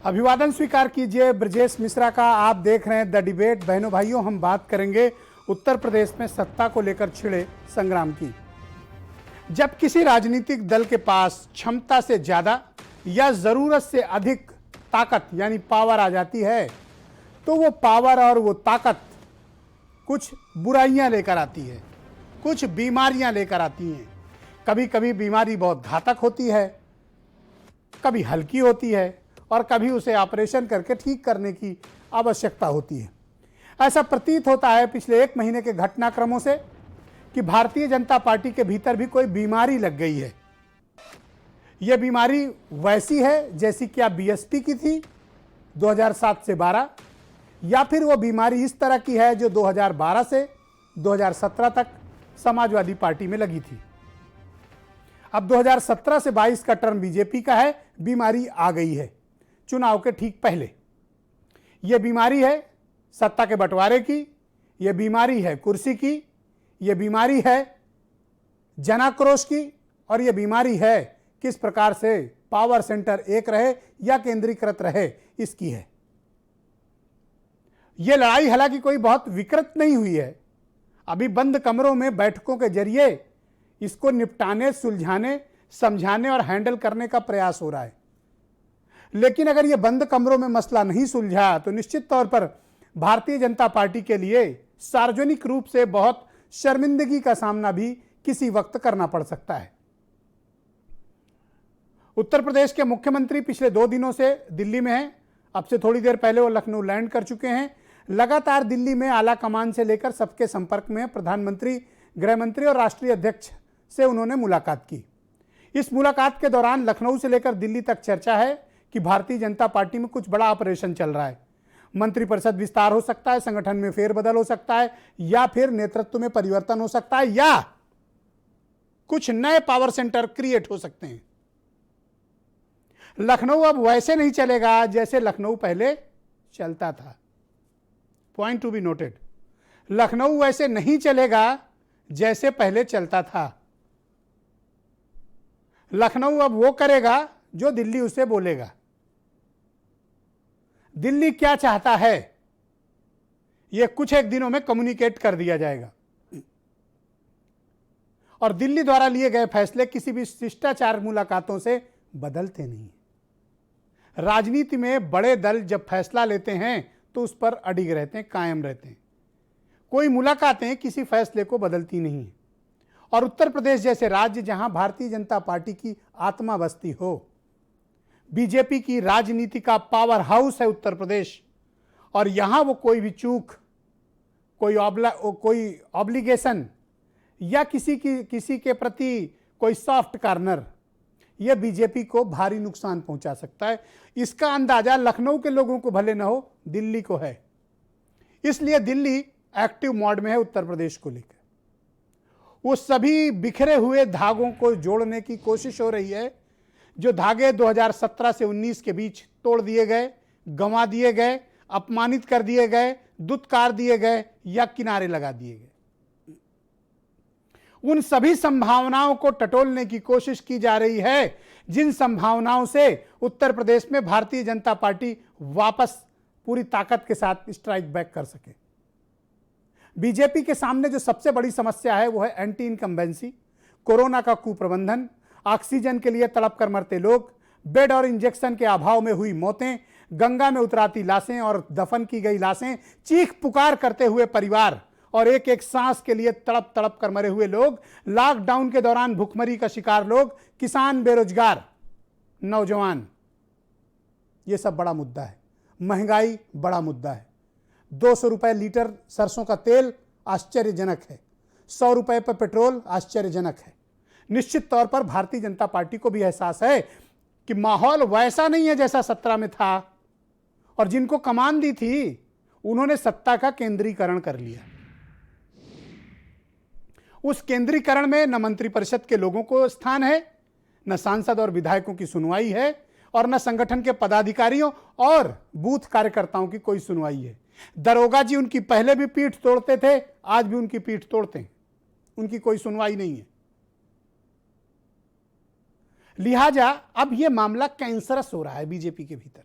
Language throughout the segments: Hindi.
अभिवादन स्वीकार कीजिए ब्रजेश मिश्रा का। आप देख रहे हैं द डिबेट। बहनों भाइयों, हम बात करेंगे उत्तर प्रदेश में सत्ता को लेकर छिड़े संग्राम की। जब किसी राजनीतिक दल के पास क्षमता से ज्यादा या जरूरत से अधिक ताकत यानी पावर आ जाती है, तो वो पावर और वो ताकत कुछ बुराइयां लेकर आती है, कुछ बीमारियां लेकर आती हैं। कभी कभी बीमारी बहुत घातक होती है, कभी हल्की होती है और कभी उसे ऑपरेशन करके ठीक करने की आवश्यकता होती है। ऐसा प्रतीत होता है पिछले 1 महीने के घटनाक्रमों से कि भारतीय जनता पार्टी के भीतर भी कोई बीमारी लग गई है। यह बीमारी वैसी है जैसी क्या बीएसपी की थी 2007 से 12, या फिर वो बीमारी इस तरह की है जो 2012 से 2017 तक समाजवादी पार्टी में लगी थी। अब 2017 से 22 का टर्म बीजेपी का है, बीमारी आ गई है चुनाव के ठीक पहले। यह बीमारी है सत्ता के बंटवारे की, यह बीमारी है कुर्सी की, यह बीमारी है जनाक्रोश की, और यह बीमारी है किस प्रकार से पावर सेंटर एक रहे या केंद्रीकृत रहे, इसकी है। यह लड़ाई हालांकि कोई बहुत विकृत नहीं हुई है। अभी बंद कमरों में बैठकों के जरिए इसको निपटाने, सुलझाने, समझाने और हैंडल करने का प्रयास हो रहा है। लेकिन अगर यह बंद कमरों में मसला नहीं सुलझा तो निश्चित तौर पर भारतीय जनता पार्टी के लिए सार्वजनिक रूप से बहुत शर्मिंदगी का सामना भी किसी वक्त करना पड़ सकता है। उत्तर प्रदेश के मुख्यमंत्री पिछले 2 दिनों से दिल्ली में हैं। अब से थोड़ी देर पहले वो लखनऊ लैंड कर चुके हैं। लगातार दिल्ली में आला कमान से लेकर सबके संपर्क में हैं। प्रधानमंत्री, गृह मंत्री और राष्ट्रीय अध्यक्ष से उन्होंने मुलाकात की। इस मुलाकात के दौरान लखनऊ से लेकर दिल्ली तक चर्चा है कि भारतीय जनता पार्टी में कुछ बड़ा ऑपरेशन चल रहा है। मंत्रिपरिषद विस्तार हो सकता है, संगठन में फेरबदल हो सकता है, या फिर नेतृत्व में परिवर्तन हो सकता है, या कुछ नए पावर सेंटर क्रिएट हो सकते हैं। लखनऊ अब वैसे नहीं चलेगा जैसे लखनऊ पहले चलता था। Point to be noted, Lucknow वैसे नहीं चलेगा जैसे पहले चलता था। लखनऊ अब वो करेगा जो दिल्ली उसे बोलेगा। दिल्ली क्या चाहता है यह कुछ एक दिनों में कम्युनिकेट कर दिया जाएगा, और दिल्ली द्वारा लिए गए फैसले किसी भी शिष्टाचार मुलाकातों से बदलते नहीं। राजनीति में बड़े दल जब फैसला लेते हैं तो उस पर अडिग रहते हैं, कायम रहते हैं। कोई मुलाकातें किसी फैसले को बदलती नहीं है। और उत्तर प्रदेश जैसे राज्य जहां भारतीय जनता पार्टी की आत्मा बसती हो, बीजेपी की राजनीति का पावर हाउस है उत्तर प्रदेश, और यहां वो कोई भी चूक, कोई ऑब्लिगेशन या किसी के प्रति कोई सॉफ्ट कॉर्नर, यह बीजेपी को भारी नुकसान पहुंचा सकता है। इसका अंदाजा लखनऊ के लोगों को भले न हो, दिल्ली को है। इसलिए दिल्ली एक्टिव मोड में है उत्तर प्रदेश को लेकर। वो सभी बिखरे हुए धागों को जोड़ने की कोशिश हो रही है जो धागे 2017 से 19 के बीच तोड़ दिए गए, गंवा दिए गए, अपमानित कर दिए गए, दुत्कार दिए गए या किनारे लगा दिए गए। उन सभी संभावनाओं को टटोलने की कोशिश की जा रही है जिन संभावनाओं से उत्तर प्रदेश में भारतीय जनता पार्टी वापस पूरी ताकत के साथ स्ट्राइक बैक कर सके। बीजेपी के सामने जो सबसे बड़ी समस्या है वो है एंटी इनकम्बेंसी, कोरोना का कुप्रबंधन, ऑक्सीजन के लिए तड़प कर मरते लोग, बेड और इंजेक्शन के अभाव में हुई मौतें, गंगा में उतराती लाशें और दफन की गई लाशें, चीख पुकार करते हुए परिवार और एक एक सांस के लिए तड़प तड़प कर मरे हुए लोग, लॉकडाउन के दौरान भुखमरी का शिकार लोग, किसान, बेरोजगार, नौजवान, ये सब बड़ा मुद्दा है। महंगाई बड़ा मुद्दा है। 200 रुपए लीटर सरसों का तेल आश्चर्यजनक है, 100 रुपए पर पेट्रोल आश्चर्यजनक है। निश्चित तौर पर भारतीय जनता पार्टी को भी एहसास है कि माहौल वैसा नहीं है जैसा 17 में था, और जिनको कमान दी थी उन्होंने सत्ता का केंद्रीकरण कर लिया। उस केंद्रीकरण में न मंत्रिपरिषद के लोगों को स्थान है, न सांसद और विधायकों की सुनवाई है, और न संगठन के पदाधिकारियों और बूथ कार्यकर्ताओं की कोई सुनवाई है। दरोगा जी उनकी पहले भी पीठ तोड़ते थे, आज भी उनकी पीठ तोड़ते हैं, उनकी कोई सुनवाई नहीं है। लिहाजा अब यह मामला कैंसरस हो रहा है बीजेपी के भीतर।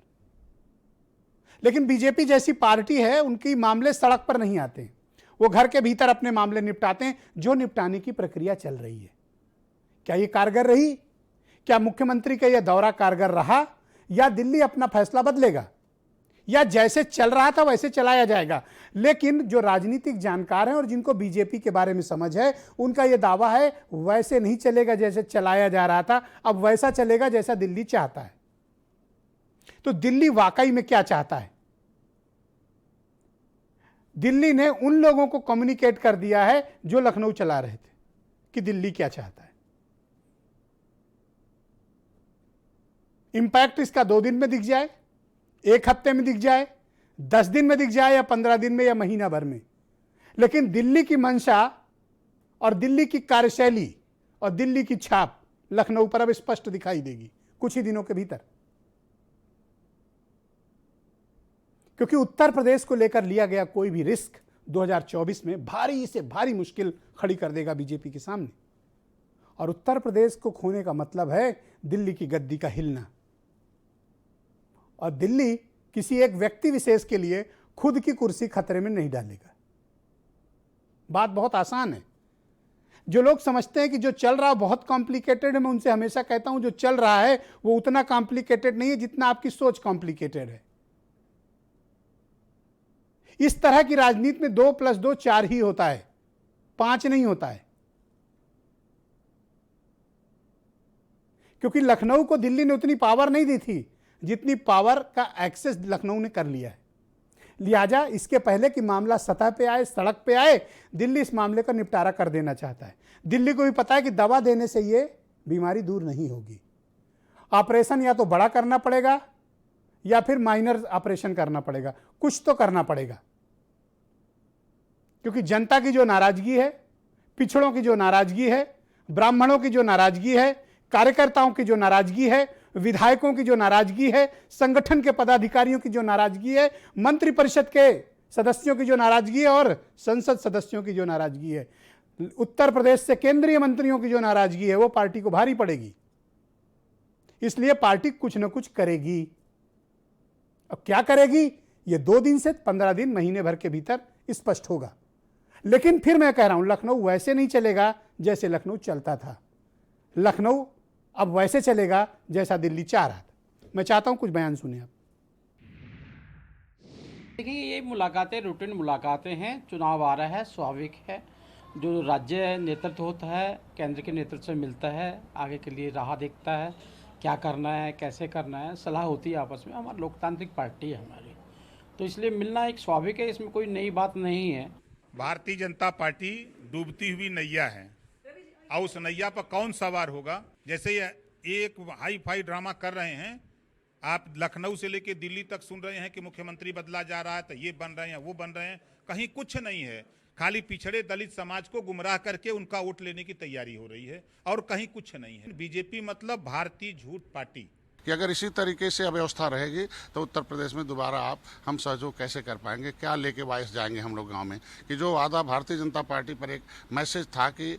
लेकिन बीजेपी जैसी पार्टी है, उनकी मामले सड़क पर नहीं आते, वो घर के भीतर अपने मामले निपटाते हैं। जो निपटाने की प्रक्रिया चल रही है, क्या ये कारगर रही? क्या मुख्यमंत्री का यह दौरा कारगर रहा, या दिल्ली अपना फैसला बदलेगा, या जैसे चल रहा था वैसे चलाया जाएगा? लेकिन जो राजनीतिक जानकार हैं और जिनको बीजेपी के बारे में समझ है, उनका यह दावा है वैसे नहीं चलेगा जैसे चलाया जा रहा था, अब वैसा चलेगा जैसा दिल्ली चाहता है। तो दिल्ली वाकई में क्या चाहता है? दिल्ली ने उन लोगों को कम्युनिकेट कर दिया है जो लखनऊ चला रहे थे कि दिल्ली क्या चाहता है। इंपैक्ट इसका 2 दिन में दिख जाए, 1 हफ्ते में दिख जाए, 10 दिन में दिख जाए, या 15 दिन में, या महीना भर में, लेकिन दिल्ली की मंशा और दिल्ली की कार्यशैली और दिल्ली की छाप लखनऊ पर अब स्पष्ट दिखाई देगी कुछ ही दिनों के भीतर। क्योंकि उत्तर प्रदेश को लेकर लिया गया कोई भी रिस्क 2024 में भारी से भारी मुश्किल खड़ी कर देगा बीजेपी के सामने। और उत्तर प्रदेश को खोने का मतलब है दिल्ली की गद्दी का हिलना। और दिल्ली किसी एक व्यक्ति विशेष के लिए खुद की कुर्सी खतरे में नहीं डालेगा। बात बहुत आसान है। जो लोग समझते हैं कि जो चल रहा है बहुत कॉम्प्लिकेटेड है, मैं उनसे हमेशा कहता हूं जो चल रहा है वो उतना कॉम्प्लिकेटेड नहीं है जितना आपकी सोच कॉम्प्लिकेटेड है। इस तरह की राजनीति में 2 + 2 4 ही होता है, 5 नहीं होता है। क्योंकि लखनऊ को दिल्ली ने उतनी पावर नहीं दी थी जितनी पावर का एक्सेस लखनऊ ने कर लिया है। लिहाजा इसके पहले कि मामला सतह पे आए, सड़क पे आए, दिल्ली इस मामले का निपटारा कर देना चाहता है। दिल्ली को भी पता है कि दवा देने से ये बीमारी दूर नहीं होगी। ऑपरेशन या तो बड़ा करना पड़ेगा या फिर माइनर ऑपरेशन करना पड़ेगा, कुछ तो करना पड़ेगा। क्योंकि जनता की जो नाराजगी है, पिछड़ों की जो नाराजगी है, ब्राह्मणों की जो नाराजगी है, कार्यकर्ताओं की जो नाराजगी है, विधायकों की जो नाराजगी है, संगठन के पदाधिकारियों की जो नाराजगी है, मंत्रिपरिषद के सदस्यों की जो नाराजगी है और संसद सदस्यों की जो नाराजगी है, उत्तर प्रदेश से केंद्रीय मंत्रियों की जो नाराजगी है, वो पार्टी को भारी पड़ेगी। इसलिए पार्टी कुछ न कुछ करेगी। अब क्या करेगी ये 2 दिन से 15 दिन, महीने भर के भीतर स्पष्ट होगा। लेकिन फिर मैं कह रहा हूं लखनऊ वैसे नहीं चलेगा जैसे लखनऊ चलता था। लखनऊ अब वैसे चलेगा जैसा दिल्ली चाह रहा था। मैं चाहता हूं कुछ बयान सुने आप। देखिए, ये मुलाकातें रूटीन मुलाकातें हैं। चुनाव आ रहा है, स्वाभाविक है। जो राज्य नेतृत्व होता है केंद्र के नेतृत्व से मिलता है, आगे के लिए राह देखता है, क्या करना है, कैसे करना है, सलाह होती है आपस में। हमारी लोकतांत्रिक पार्टी है हमारी, तो इसलिए मिलना एक स्वाभाविक है, इसमें कोई नई बात नहीं है। भारतीय जनता पार्टी डूबती हुई नैया है और उस नैया पर कौन सवार होगा? जैसे ये एक हाई फाई ड्रामा कर रहे हैं, आप लखनऊ से लेकर दिल्ली तक सुन रहे हैं कि मुख्यमंत्री बदला जा रहा है, तो ये बन रहे हैं, वो बन रहे हैं। कहीं कुछ नहीं है, खाली पिछड़े दलित समाज को गुमराह करके उनका वोट लेने की तैयारी हो रही है और कहीं कुछ नहीं है। बीजेपी मतलब भारतीय झूठ पार्टी कि अगर इसी तरीके से अव्यवस्था रहेगी तो उत्तर प्रदेश में दोबारा हम सहयोग कैसे कर पाएंगे? क्या लेके वापस जाएंगे हम लोग गांव में? कि जो वादा भारतीय जनता पार्टी पर एक मैसेज था कि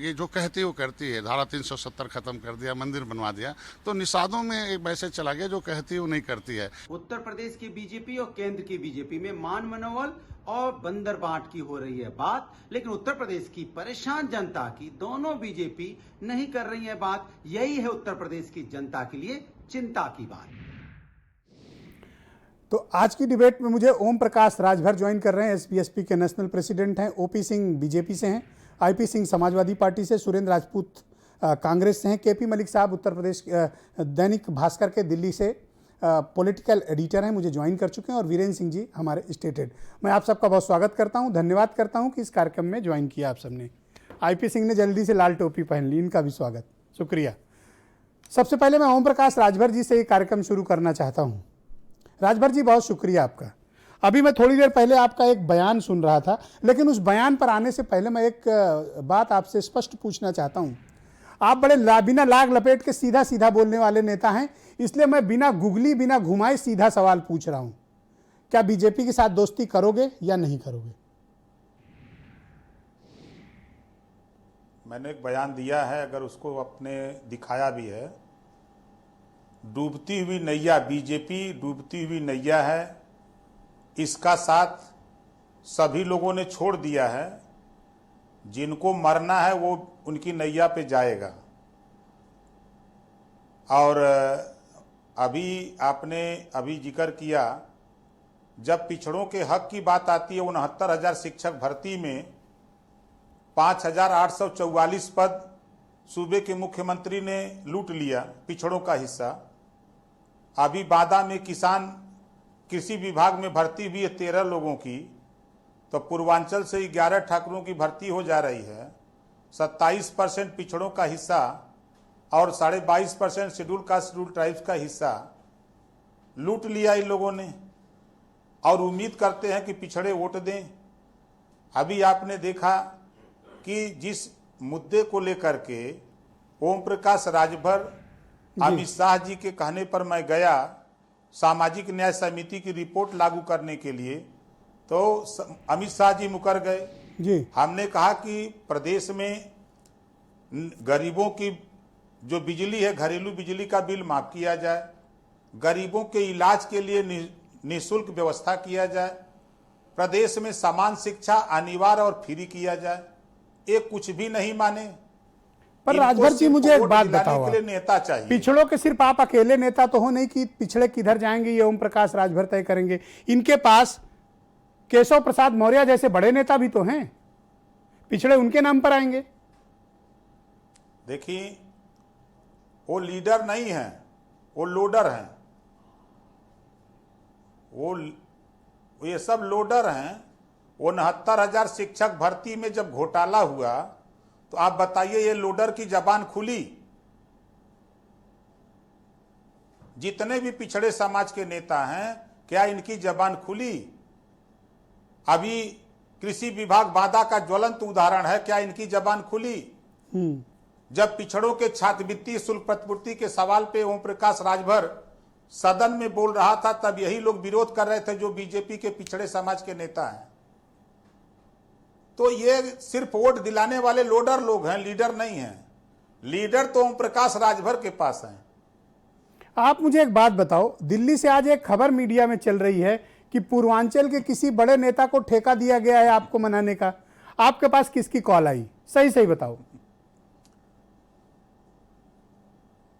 ये जो कहती है वो करती है, धारा 370 खत्म कर दिया, मंदिर बनवा दिया, तो निषादों में एक मैसेज चला गया जो कहती है वो नहीं करती है। उत्तर प्रदेश की बीजेपी और केंद्र की बीजेपी में मान मनोबल और बंदर बांट की हो रही है बात, लेकिन उत्तर प्रदेश की परेशान जनता की दोनों बीजेपी नहीं कर रही है बात। यही है उत्तर प्रदेश की जनता के लिए चिंता की बात। तो आज की डिबेट में मुझे ओम प्रकाश राजभर ज्वाइन कर रहे हैं, एसपी के नेशनल प्रेसिडेंट हैं। ओपी सिंह बीजेपी से हैं, आईपी सिंह समाजवादी पार्टी से, सुरेंद्र राजपूत कांग्रेस से हैं, केपी मलिक साहब उत्तर प्रदेश दैनिक भास्कर के दिल्ली से पॉलिटिकल एडिटर हैं, मुझे ज्वाइन कर चुके हैं, और वीरेंद्र सिंह जी हमारे स्टेटेड। मैं आप सबका बहुत स्वागत करता हूं, धन्यवाद करता हूं कि इस कार्यक्रम में ज्वाइन किया आप सबने। आईपी सिंह ने जल्दी से लाल टोपी पहन ली, इनका भी स्वागत, शुक्रिया। सबसे पहले मैं ओम प्रकाश राजभर जी से ये कार्यक्रम शुरू करना चाहता हूं। राजभर जी, बहुत शुक्रिया आपका। अभी मैं थोड़ी देर पहले आपका एक बयान सुन रहा था, लेकिन उस बयान पर आने से पहले मैं एक बात आपसे स्पष्ट पूछना चाहता हूं। आप बड़े बिना लाग लपेट के सीधा सीधा बोलने वाले नेता हैं, इसलिए मैं बिना गुगली बिना घुमाए सीधा सवाल पूछ रहा हूं। क्या बीजेपी के साथ दोस्ती करोगे या नहीं करोगे? मैंने एक बयान दिया है, अगर उसको अपने दिखाया भी है। डूबती हुई नैया, बीजेपी डूबती हुई नैया है, इसका साथ सभी लोगों ने छोड़ दिया है। जिनको मरना है वो उनकी नैया पे जाएगा। और अभी आपने जिक्र किया, जब पिछड़ों के हक की बात आती है, 69,000 शिक्षक भर्ती में 5,844 पद सूबे के मुख्यमंत्री ने लूट लिया, पिछड़ों का हिस्सा। अभी बादा में किसान कृषि विभाग में भर्ती हुई है 13 लोगों की, तो पूर्वांचल से 11 ठाकुरों की भर्ती हो जा रही है। 27% पिछड़ों का हिस्सा और 22.5% शेड्यूल कास्ट शेड्यूल ट्राइब्स का हिस्सा लूट लिया इन लोगों ने, और उम्मीद करते हैं कि पिछड़े वोट दें। अभी आपने देखा कि जिस मुद्दे को लेकर के ओम प्रकाश राजभर अमित शाह जी के कहने पर मैं गया सामाजिक न्याय समिति की रिपोर्ट लागू करने के लिए, तो अमित शाह जी मुकर गए जी। हमने कहा कि प्रदेश में गरीबों की जो बिजली है, घरेलू बिजली का बिल माफ किया जाए, गरीबों के इलाज के लिए निःशुल्क व्यवस्था किया जाए, प्रदेश में समान शिक्षा अनिवार्य और फ्री किया जाए। ये कुछ भी नहीं माने। पर राजभर जी मुझे एक बात बताओ, नेता चाहिए। पिछड़ों के सिर्फ आप अकेले नेता तो हो नहीं कि पिछड़े किधर जाएंगे ये ओम प्रकाश राजभर तय करेंगे। इनके पास केशव प्रसाद मौर्य जैसे बड़े नेता भी तो हैं, पिछड़े उनके नाम पर आएंगे। देखिए, वो लीडर नहीं है, वो लोडर हैं। वो ये सब लोडर हैं। 69,000 शिक्षक भर्ती में जब घोटाला हुआ तो आप बताइए ये लोडर की जबान खुली? जितने भी पिछड़े समाज के नेता हैं, क्या इनकी जबान खुली? अभी कृषि विभाग बाधा का ज्वलंत उदाहरण है, क्या इनकी जबान खुली? जब पिछड़ों के छात्रवृत्ति शुल्क प्रतिपूर्ति के सवाल पे ओम प्रकाश राजभर सदन में बोल रहा था, तब यही लोग विरोध कर रहे थे जो बीजेपी के पिछड़े समाज के नेता हैं। तो ये सिर्फ वोट दिलाने वाले लोडर लोग हैं, लीडर नहीं हैं। लीडर तो ओम प्रकाश राजभर के पास हैं। आप मुझे एक बात बताओ, दिल्ली से आज एक खबर मीडिया में चल रही है कि पूर्वांचल के किसी बड़े नेता को ठेका दिया गया है आपको मनाने का। आपके पास किसकी कॉल आई? सही सही बताओ।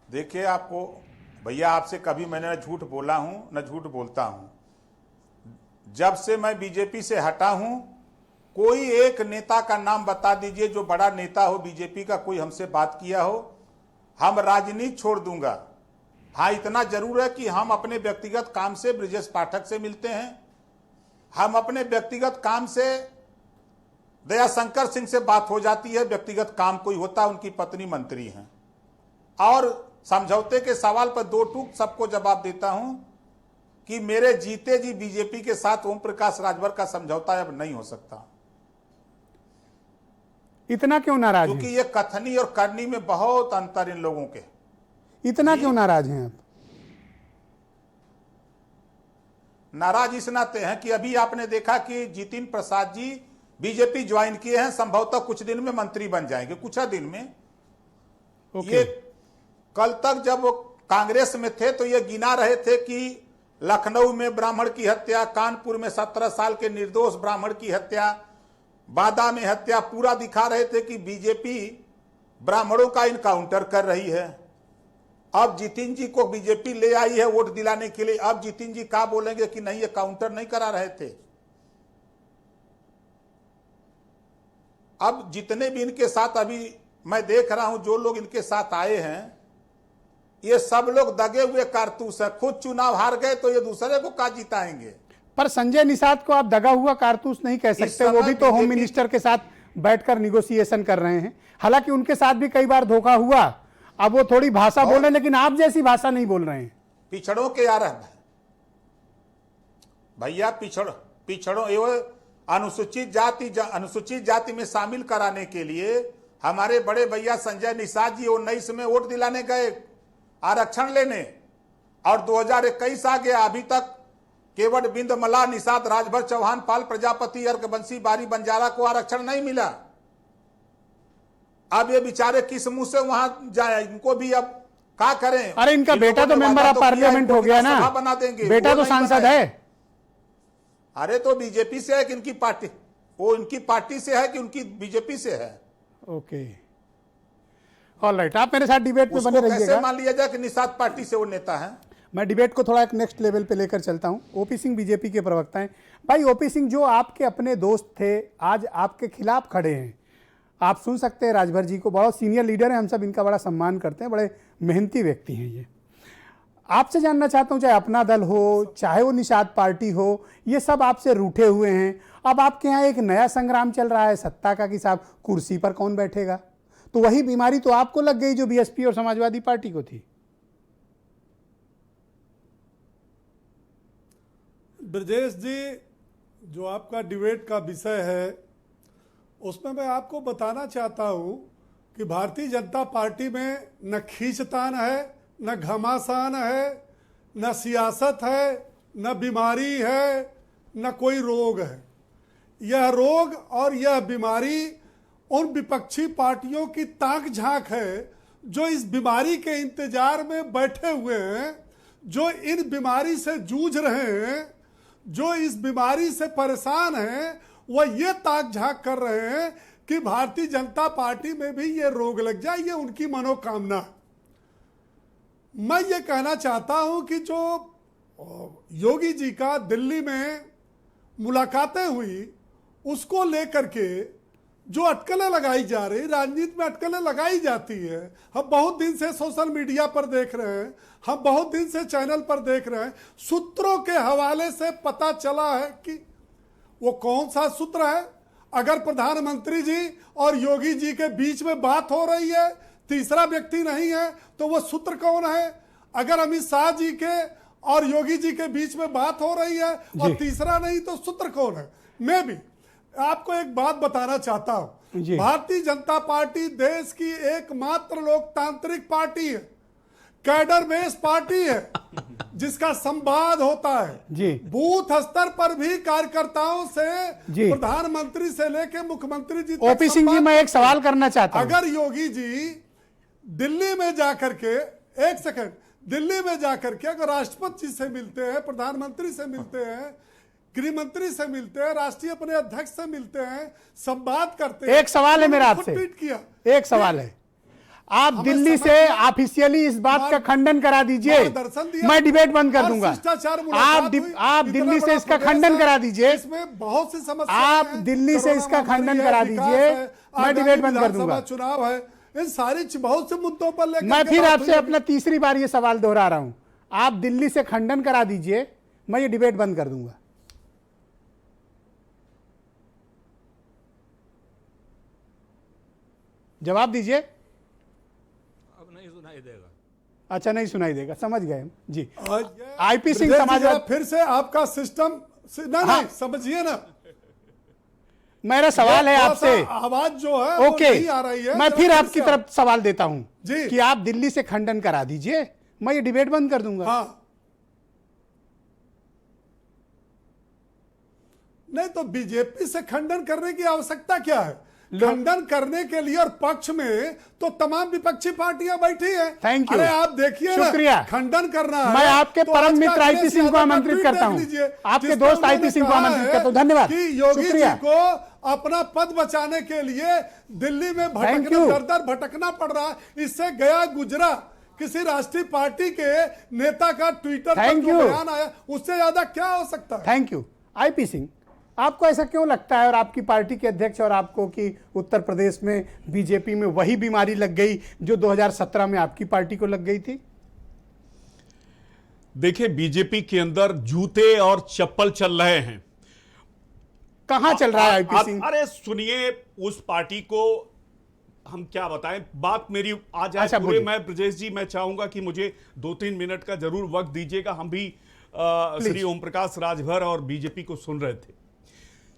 देखिए, आपको भैया, आपसे कभी मैंने न झूठ बोला हूं न झूठ बोलता हूं। जब से मैं बीजेपी से हटा हूं, कोई एक नेता का नाम बता दीजिए जो बड़ा नेता हो बीजेपी का, कोई हमसे बात किया हो, हम राजनीति छोड़ दूंगा। हाँ, इतना जरूर है कि हम अपने व्यक्तिगत काम से ब्रजेश पाठक से मिलते हैं, हम अपने व्यक्तिगत काम से दयाशंकर सिंह से बात हो जाती है, व्यक्तिगत काम कोई होता, उनकी पत्नी मंत्री हैं, और समझौते के सवाल पर दो टूक सबको जवाब देता हूं कि मेरे जीते जी बीजेपी के साथ ओम प्रकाश राजभर का समझौता अब नहीं हो सकता। इतना क्यों नाराज हैं? क्योंकि ये कथनी और करनी में बहुत अंतर इन लोगों के। इतना क्यों नाराज हैं आप? नाराज इस नाते हैं कि अभी आपने देखा कि जितिन प्रसाद जी बीजेपी ज्वाइन किए हैं, संभवतः कुछ दिन में मंत्री बन जाएंगे, कुछ दिन में। ये कल तक जब वो कांग्रेस में थे तो ये गिना रहे थे कि लखनऊ में ब्राह्मण की हत्या, कानपुर में 17 साल के निर्दोष ब्राह्मण की हत्या, बादा में हत्या, पूरा दिखा रहे थे कि बीजेपी ब्राह्मणों का इनकाउंटर कर रही है। अब जितिन जी को बीजेपी ले आई है वोट दिलाने के लिए। अब जितिन जी क्या बोलेंगे कि नहीं, ये काउंटर नहीं करा रहे थे। अब जितने भी इनके साथ अभी मैं देख रहा हूं, जो लोग इनके साथ आए हैं, ये सब लोग दगे हुए कारतूस है। खुद चुनाव हार गए तो ये दूसरे को क्या जिताएंगे? पर संजय निषाद को आप दगा हुआ कारतूस नहीं कह सकते, वो भी तो होम मिनिस्टर के साथ बैठकर निगोशिएशन कर रहे हैं। हालांकि उनके साथ भी कई बार धोखा हुआ। अब वो थोड़ी भाषा बोल रहे हैं, लेकिन आप जैसी भाषा नहीं बोल रहे हैं। पिछड़ों के यार भैया, पिछड़ों एवं अनुसूचित जाति में शामिल कराने के लिए हमारे बड़े भैया संजय निषाद जी 19 में वोट दिलाने गए आरक्षण लेने, और 2021 आ गया, अभी तक केवट बिंद मला, निषाद, राजभर, चौहान, पाल प्रजापति, अर्कबंसी, बारी, बंजारा को आरक्षण नहीं मिला। अब ये बेचारे किस मुंह से वहां जाए? इनको भी अब क्या करें? अरे इनका बेटा तो मेंबर ऑफ पार्लियामेंट हो गया ना, बना देंगे, बेटा तो सांसद है। अरे तो बीजेपी से है कि इनकी पार्टी, वो इनकी पार्टी से है कि उनकी बीजेपी से है? ओके, ऑलराइट, आप मेरे साथ डिबेट में बने उसको कैसे रहिएगा। मान लिया जाए कि निषाद पार्टी से वो नेता है? मैं डिबेट को थोड़ा एक नेक्स्ट लेवल पे लेकर चलता हूं। ओपी सिंह बीजेपी के प्रवक्ता हैं। भाई ओपी सिंह, जो आपके अपने दोस्त थे आज आपके खिलाफ खड़े हैं, आप सुन सकते हैं राजभर जी को, बहुत सीनियर लीडर हैं, हम सब इनका बड़ा सम्मान करते हैं, बड़े मेहनती व्यक्ति हैं ये। आपसे जानना चाहता हूं, चाहे अपना दल हो चाहे वो निषाद पार्टी हो, ये सब आपसे रूठे हुए हैं। अब आपके यहाँ एक नया संग्राम चल रहा है सत्ता का कि साहब कुर्सी पर कौन बैठेगा, तो वही बीमारी तो आपको लग गई जो बीएसपी और समाजवादी पार्टी को थी। ब्रजेश जी, जो आपका डिबेट का विषय है उसमें मैं आपको बताना चाहता हूं कि भारतीय जनता पार्टी में न खींचतान है, न घमासान है, न सियासत है, न बीमारी है, न कोई रोग है। यह रोग और यह बीमारी उन विपक्षी पार्टियों की ताक झांक है जो इस बीमारी के इंतजार में बैठे हुए हैं, जो इन बीमारी से जूझ रहे हैं, जो इस बीमारी से परेशान हैं, वह ये ताक झांक कर रहे हैं कि भारतीय जनता पार्टी में भी ये रोग लग जाए। ये उनकी मनोकामना है। मैं ये कहना चाहता हूं कि जो योगी जी का दिल्ली में मुलाकातें हुई, उसको लेकर के जो अटकलें लगाई जा रही, राजनीति में अटकलें लगाई जाती है। हम बहुत दिन से सोशल मीडिया पर देख रहे हैं, हम बहुत दिन से चैनल पर देख रहे हैं, सूत्रों के हवाले से पता चला है कि वो कौन सा सूत्र है। अगर प्रधानमंत्री जी और योगी जी के बीच में बात हो रही है, तीसरा व्यक्ति नहीं है, तो वो सूत्र कौन है? अगर अमित शाह जी के और योगी जी के बीच में बात हो रही है और तीसरा नहीं, तो सूत्र कौन है? मैं भी आपको एक बात बताना चाहता हूं, भारतीय जनता पार्टी देश की एकमात्र लोकतांत्रिक पार्टी है, कैडर बेस्ड पार्टी है, जिसका संवाद होता है जी। बूथ स्तर पर भी कार्यकर्ताओं से, प्रधानमंत्री से लेकर मुख्यमंत्री जी तक। ओपी सिंह जी, मैं एक सवाल करना चाहता हूं। अगर योगी जी दिल्ली में जाकर के, एक सेकंड, दिल्ली में जाकर के अगर राष्ट्रपति जी से मिलते हैं, प्रधानमंत्री से मिलते हैं, गृह मंत्री से मिलते हैं, राष्ट्रीय अपने अध्यक्ष से मिलते हैं, संवाद करते हैं। एक सवाल है मेरा आपसे, ट्वीट किया, एक सवाल है, आप दिल्ली से ऑफिशियली इस बात का खंडन करा दीजिए, मैं डिबेट बंद कर दूंगा। आप दिल्ली से इसका खंडन करा दीजिए, इसमें बहुत सी समस्या, आप दिल्ली से इसका खंडन करा दीजिए, मैं डिबेट बंद कर दूंगा। चुनाव है, इन सारी बहुत से मुद्दों पर लेकर मैं फिर आपसे अपना तीसरी बार ये सवाल दोहरा रहा हूं, आप दिल्ली से खंडन करा दीजिए, मैं ये डिबेट बंद कर दूंगा। जवाब दीजिए। अब नहीं सुनाई देगा। अच्छा, नहीं सुनाई देगा, समझ गए हम जी। ये आईपी सिंह समाजवादी, फिर से आपका सिस्टम नहीं समझिए ना, मेरा सवाल है आपसे, आवाज जो है ओके, वो नहीं आ रही है। मैं फिर आपकी तरफ सवाल देता हूं जी, कि आप दिल्ली से खंडन करा दीजिए, मैं ये डिबेट बंद कर दूंगा। हाँ, नहीं तो बीजेपी से खंडन करने की आवश्यकता क्या है? खंडन करने के लिए और पक्ष में तो तमाम विपक्षी पार्टियां बैठी हैं। थैंक यू, अरे आप देखिए, शुक्रिया, खंडन करना है। मैं आपके तो परम मित्र आईपी सिंह को आमंत्रित करता हूं, आपके दोस्त आईपी सिंह को आमंत्रित करता हूं। धन्यवाद, कि योगी जी शुक्रिया को अपना पद बचाने के लिए दिल्ली में दर दर भटकना पड़ रहा है। इससे गया गुजरा किसी राष्ट्रीय पार्टी के नेता का ट्विटर पर जो बयान आया, उससे ज्यादा क्या हो सकता है? Thank you. आईपी सिंह, आपको ऐसा क्यों लगता है और आपकी पार्टी के अध्यक्ष और आपको कि उत्तर प्रदेश में बीजेपी में वही बीमारी लग गई जो 2017 में आपकी पार्टी को लग गई थी? देखिए, बीजेपी के अंदर जूते और चप्पल चल रहे हैं। कहां चल रहा है आईपी सिंह? अरे सुनिए, उस पार्टी को हम क्या बताएं, बात मेरी आ जाए अच्छा, पूरे। मैं ब्रजेश जी, मैं चाहूंगा कि मुझे 2-3 मिनट का जरूर वक्त दीजिएगा। हम भी श्री ओम प्रकाश राजभर और बीजेपी को सुन रहे थे।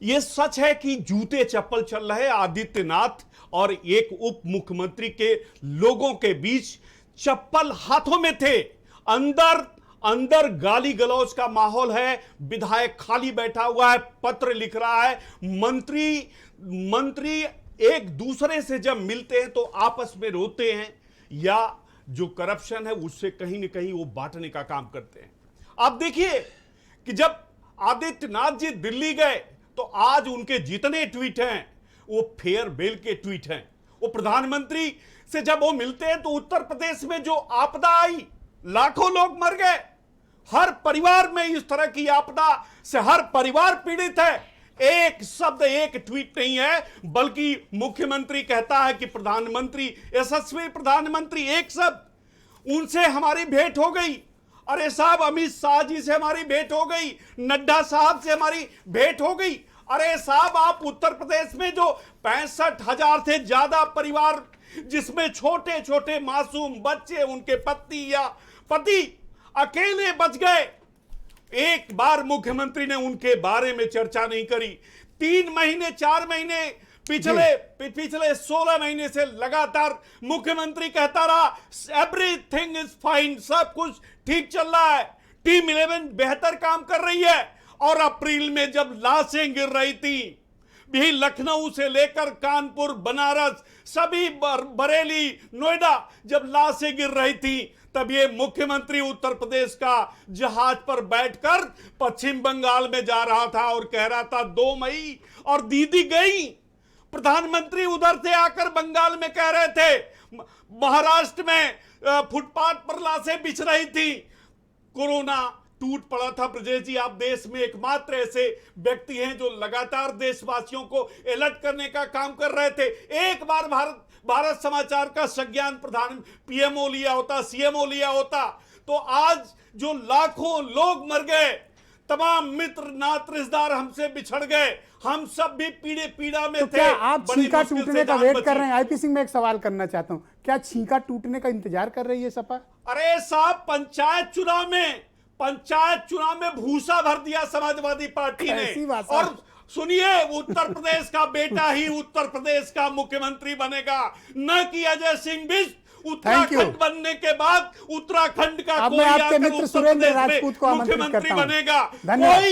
यह सच है कि जूते चप्पल चल रहे आदित्यनाथ और एक उप मुख्यमंत्री के लोगों के बीच चप्पल हाथों में थे। अंदर गाली गलौज का माहौल है, विधायक खाली बैठा हुआ है, पत्र लिख रहा है, मंत्री एक दूसरे से जब मिलते हैं तो आपस में रोते हैं, या जो करप्शन है उससे कहीं ना कहीं वो बांटने का काम करते हैं। आप देखिए कि जब आदित्यनाथ जी दिल्ली गए तो आज उनके जितने ट्वीट हैं वो फेयरवेल के ट्वीट हैं। वो प्रधानमंत्री से जब वो मिलते हैं तो उत्तर प्रदेश में जो आपदा आई, लाखों लोग मर गए, हर परिवार में इस तरह की आपदा से हर परिवार पीड़ित है। एक शब्द, एक ट्वीट नहीं है, बल्कि मुख्यमंत्री कहता है कि प्रधानमंत्री, यशस्वी प्रधानमंत्री, एक शब्द, उनसे हमारी भेंट हो गई। अरे साहब, अमित शाह जी से हमारी भेंट हो गई, नड्डा साहब से हमारी भेंट हो गई। अरे साहब, आप उत्तर प्रदेश में जो 65,000 से ज्यादा परिवार, जिसमें छोटे छोटे मासूम बच्चे, उनके पत्नी या पति अकेले बच गए, एक बार मुख्यमंत्री ने उनके बारे में चर्चा नहीं करी। 3 महीने 4 महीने पिछले 16 महीने से लगातार मुख्यमंत्री कहता रहा एवरीथिंग इज फाइन, सब कुछ ठीक चल रहा है, टीम 11 बेहतर काम कर रही है। और अप्रैल में जब लाशें गिर रही थी, भी लखनऊ से लेकर कानपुर, बनारस, सभी बरेली, नोएडा, जब लाशें गिर रही थी, तब ये मुख्यमंत्री उत्तर प्रदेश का जहाज पर बैठकर पश्चिम बंगाल में जा रहा था और कह रहा था 2 मई, और दीदी गई। प्रधानमंत्री उधर से आकर बंगाल में कह रहे थे, महाराष्ट्र में फुटपाथ पर लाशें बिछ रही थी, कोरोना टूट पड़ा था। ब्रजेश जी, आप देश में एकमात्र ऐसे व्यक्ति हैं जो लगातार देशवासियों को अलर्ट करने का काम कर रहे थे। एक बार भारत समाचार का संज्ञान प्रधान पीएमओ लिया होता, सीएमओ लिया होता, तो आज जो लाखों लोग मर गए, तमाम मित्र नात रिश्तेदार हमसे बिछड़ गए, हम सब भी पीड़ा में तो थे। क्या आप बड़ी छींका मुश्किल टूटने से का जान वेट बची। कर रहे हैं? आईपी सिंह, मैं एक सवाल करना चाहता हूं, क्या छींका टूटने का इंतजार कर रही है सपा? अरे साहब, पंचायत चुनाव में भूसा भर दिया समाजवादी पार्टी कैसी ने। बात है? और सुनिए, उत्तर प्रदेश का बेटा ही उत्तर प्रदेश का मुख्यमंत्री बनेगा, न कि अजय सिंह बिष्ट। उत्तराखंड बनने के बाद उत्तराखंड का अब कोई मैं आपके आकर मित्र उत्तर सुरेंद्र प्रदेश में राजपूत को आमंत्रित मुख्यमंत्री करता हूं। बनेगा। धन्यवाद।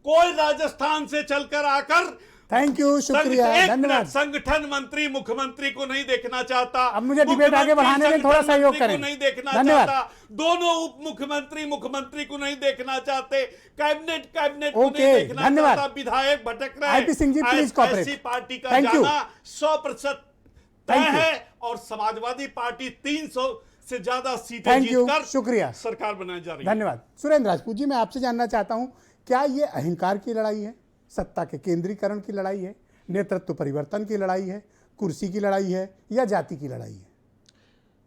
कोई राजस्थान से चलकर आकर थैंक यू, शुक्रिया, धन्यवाद। संगठन मंत्री मुख्यमंत्री को नहीं देखना चाहता। अब मुझे डिबेट आगे बढ़ाने में थोड़ा सहयोग करें। नहीं देखना धन्यवाद। चाहता, दोनों उप मुख्यमंत्री को नहीं देखना चाहते, कैबिनेट को ओके, नहीं देखना धन्यवाद। चाहता, विधायक भटक रहे। IP Singh ji, please cooperate. ऐसी पार्टी का थैंक यू। जाना 100% तय थैंक यू। है, और समाजवादी पार्टी 300 से ज्यादा सीटें थैंक यू, जीतकर शुक्रिया, सरकार बनाने जा रही है। धन्यवाद। सुरेंद्र राजपूत जी, मैं आपसे जानना चाहता हूं, क्या ये अहंकार की लड़ाई है, सत्ता के केंद्रीकरण की लड़ाई है, नेतृत्व परिवर्तन की लड़ाई है, कुर्सी की लड़ाई है, या जाति की लड़ाई है?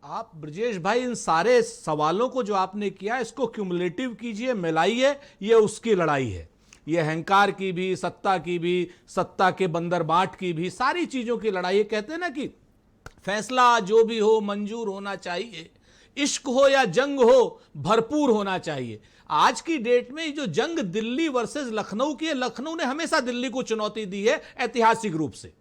आप ब्रजेश भाई, इन सारे सवालों को जो आपने किया, इसको क्यूमुलेटिव कीजिए, मिलाइए, ये उसकी लड़ाई है। ये अहंकार की भी, सत्ता की भी, सत्ता के बंदर बाट की भी, सारी चीजों की लड़ाई है। कहते हैं ना कि फैसला जो भी हो मंजूर होना चाहिए, इश्क हो या जंग हो भरपूर होना चाहिए। आज की डेट में जो जंग दिल्ली वर्सेस लखनऊ की है, लखनऊ ने हमेशा दिल्ली को चुनौती दी है ऐतिहासिक रूप से,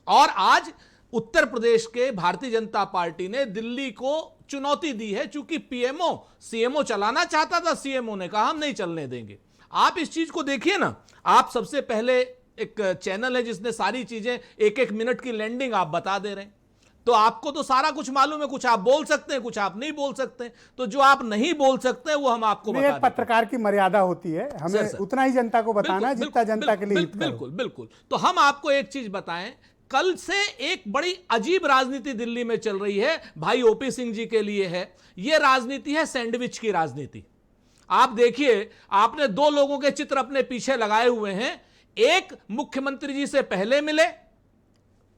और आज उत्तर प्रदेश के भारतीय जनता पार्टी ने दिल्ली को चुनौती दी है। चूंकि पीएमओ सीएमओ चलाना चाहता था, सीएमओ ने कहा हम नहीं चलने देंगे। आप इस चीज को देखिए ना, आप सबसे पहले एक चैनल है जिसने सारी चीजें 1-1 मिनट की लैंडिंग आप बता दे रहे हैं, तो आपको तो सारा कुछ मालूम है, कुछ आप बोल सकते हैं, कुछ आप नहीं बोल सकते। तो जो आप नहीं बोल सकते हैं वो हम आपको बता देते हैं। पत्रकार की मर्यादा होती है, हमें सर। उतना ही जनता को बताना है जितना जनता के लिए हित करो। बिल्कुल बिल्कुल। तो हम आपको एक चीज बताएं, कल से एक बड़ी अजीब राजनीति दिल्ली में चल रही है, भाई ओपी सिंह जी के लिए है। यह राजनीति है सैंडविच की राजनीति। आप देखिए, आपने 2 लोगों के चित्र अपने पीछे लगाए हुए हैं। एक मुख्यमंत्री जी से पहले मिले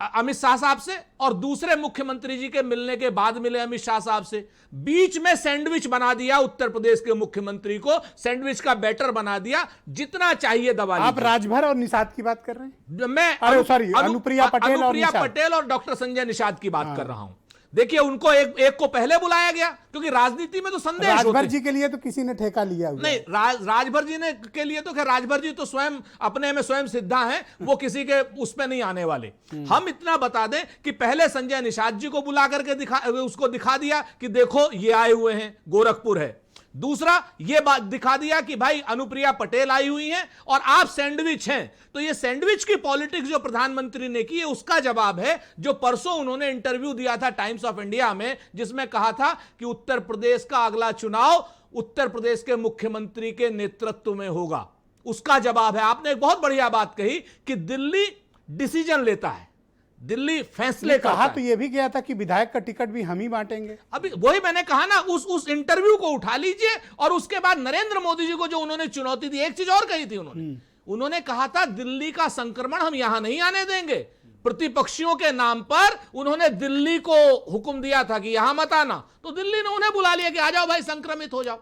अमित शाह साहब से, और दूसरे मुख्यमंत्री जी के मिलने के बाद मिले अमित शाह साहब से। बीच में सैंडविच बना दिया, उत्तर प्रदेश के मुख्यमंत्री को सैंडविच का बैटर बना दिया, जितना चाहिए दबा लीजिए। आप राजभर और निषाद की बात कर रहे हैं? मैं अनुप्रिया पटेल और डॉक्टर संजय निषाद की बात कर रहा हूं। देखिए, उनको एक को पहले बुलाया गया, क्योंकि राजनीति में तो संदेश होते हैं। राजभर जी के लिए तो किसी ने ठेका लिया हुआ नहीं, राजभर जी ने के लिए तो खैर, राजभर जी तो स्वयं अपने में स्वयं सिद्धा हैं, वो किसी के उस पे नहीं आने वाले। हम इतना बता दें कि पहले संजय निषाद जी को बुला करके उसको दिखा दिया कि देखो ये आए हुए हैं, गोरखपुर है। दूसरा ये बात दिखा दिया कि भाई अनुप्रिया पटेल आई हुई हैं और आप सैंडविच हैं। तो ये सैंडविच की पॉलिटिक्स जो प्रधानमंत्री ने की है, उसका जवाब है जो परसों उन्होंने इंटरव्यू दिया था टाइम्स ऑफ इंडिया में, जिसमें कहा था कि उत्तर प्रदेश का अगला चुनाव उत्तर प्रदेश के मुख्यमंत्री के नेतृत्व में होगा? उसका जवाब है, आपने एक बहुत बढ़िया बात कही कि दिल्ली डिसीजन लेता है, दिल्ली फैसले कहा करता तो है। ये भी गया था कि विधायक का टिकट भी हम ही बांटेंगे। अभी वही मैंने कहा ना, उस इंटरव्यू को उठा लीजिए और उसके बाद नरेंद्र मोदी जी को जो उन्होंने चुनौती दी, एक चीज और कही थी उन्होंने कहा था दिल्ली का संक्रमण हम यहां नहीं आने देंगे। प्रतिपक्षियों के नाम पर उन्होंने दिल्ली को हुक्म दिया था कि यहां मत आना, तो दिल्ली ने उन्हें बुला लिया कि आ जाओ भाई, संक्रमित हो जाओ।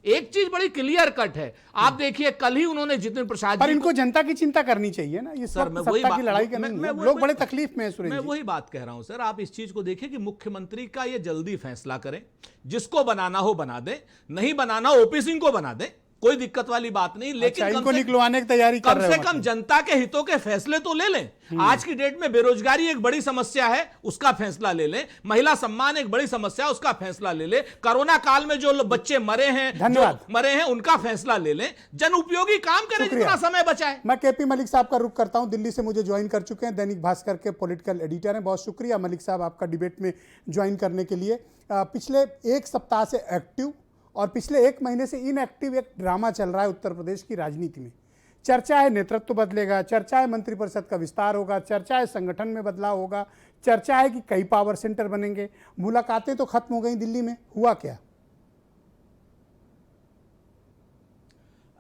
एक चीज बड़ी क्लियर कट है, आप देखिए कल ही उन्होंने जितेंद्र प्रसाद पर जी इनको जनता की चिंता करनी चाहिए ना, ये सर, सब मैं वही सत्ता की बात- लड़ाई का मैं- नहीं मैं है। वही- लोग बड़े तकलीफ में है सुरेश मैं जी। वही बात कह रहा हूं सर, आप इस चीज को देखिए कि मुख्यमंत्री का ये जल्दी फैसला करें, जिसको बनाना हो बना दे, नहीं बनाना ओपी सिंह को बना दे, कोई दिक्कत वाली बात नहीं। लेकिन अच्छा, कम इनको से- निकलवाने की तैयारी कर कम रहे से हो कम मतलब। जनता के हितों के फैसले तो ले लें। आज की डेट में बेरोजगारी एक बड़ी समस्या है, उसका फैसला ले लें। महिला सम्मान एक बड़ी समस्या है, उसका फैसला ले लें। कोरोना काल में जो बच्चे मरे हैं, धन्यवाद। जो मरे हैं, उनका फैसला ले लें। जन उपयोगी काम करें, शुक्रिया। जितना समय बचाए। मैं केपी मलिक साहब का रुख करता हूं, दिल्ली से मुझे ज्वाइन कर चुके हैं, दैनिक भास्कर के पॉलिटिकल एडिटर हैं। बहुत शुक्रिया मलिक साहब आपका डिबेट में ज्वाइन करने के लिए। पिछले एक सप्ताह से एक्टिव और पिछले एक महीने से इनएक्टिव एक ड्रामा चल रहा है उत्तर प्रदेश की राजनीति में। चर्चा है नेतृत्व बदलेगा, चर्चा है मंत्रिपरिषद का विस्तार होगा, चर्चा है संगठन में बदलाव होगा, चर्चा है कि कई पावर सेंटर बनेंगे। मुलाकातें तो खत्म हो गई दिल्ली में, हुआ क्या?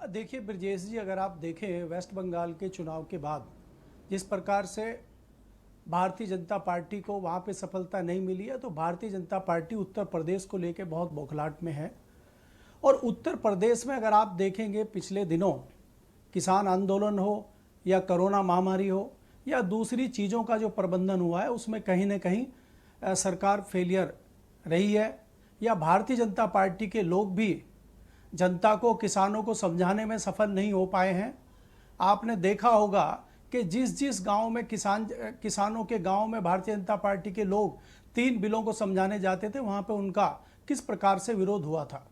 देखिए ब्रजेश जी, अगर आप देखें वेस्ट बंगाल के चुनाव के बाद जिस प्रकार से भारतीय जनता पार्टी को वहाँ पे सफलता नहीं मिली है, तो भारतीय जनता पार्टी उत्तर प्रदेश को लेके बहुत बौखलाहट में है। और उत्तर प्रदेश में अगर आप देखेंगे पिछले दिनों किसान आंदोलन हो या कोरोना महामारी हो या दूसरी चीज़ों का जो प्रबंधन हुआ है, उसमें कहीं ना कहीं सरकार फेलियर रही है, या भारतीय जनता पार्टी के लोग भी जनता को, किसानों को समझाने में सफल नहीं हो पाए हैं। आपने देखा होगा कि जिस जिस गांव में किसानों के गांव में भारतीय जनता पार्टी के लोग 3 बिलों को समझाने जाते थे, वहां पे उनका किस प्रकार से विरोध हुआ था।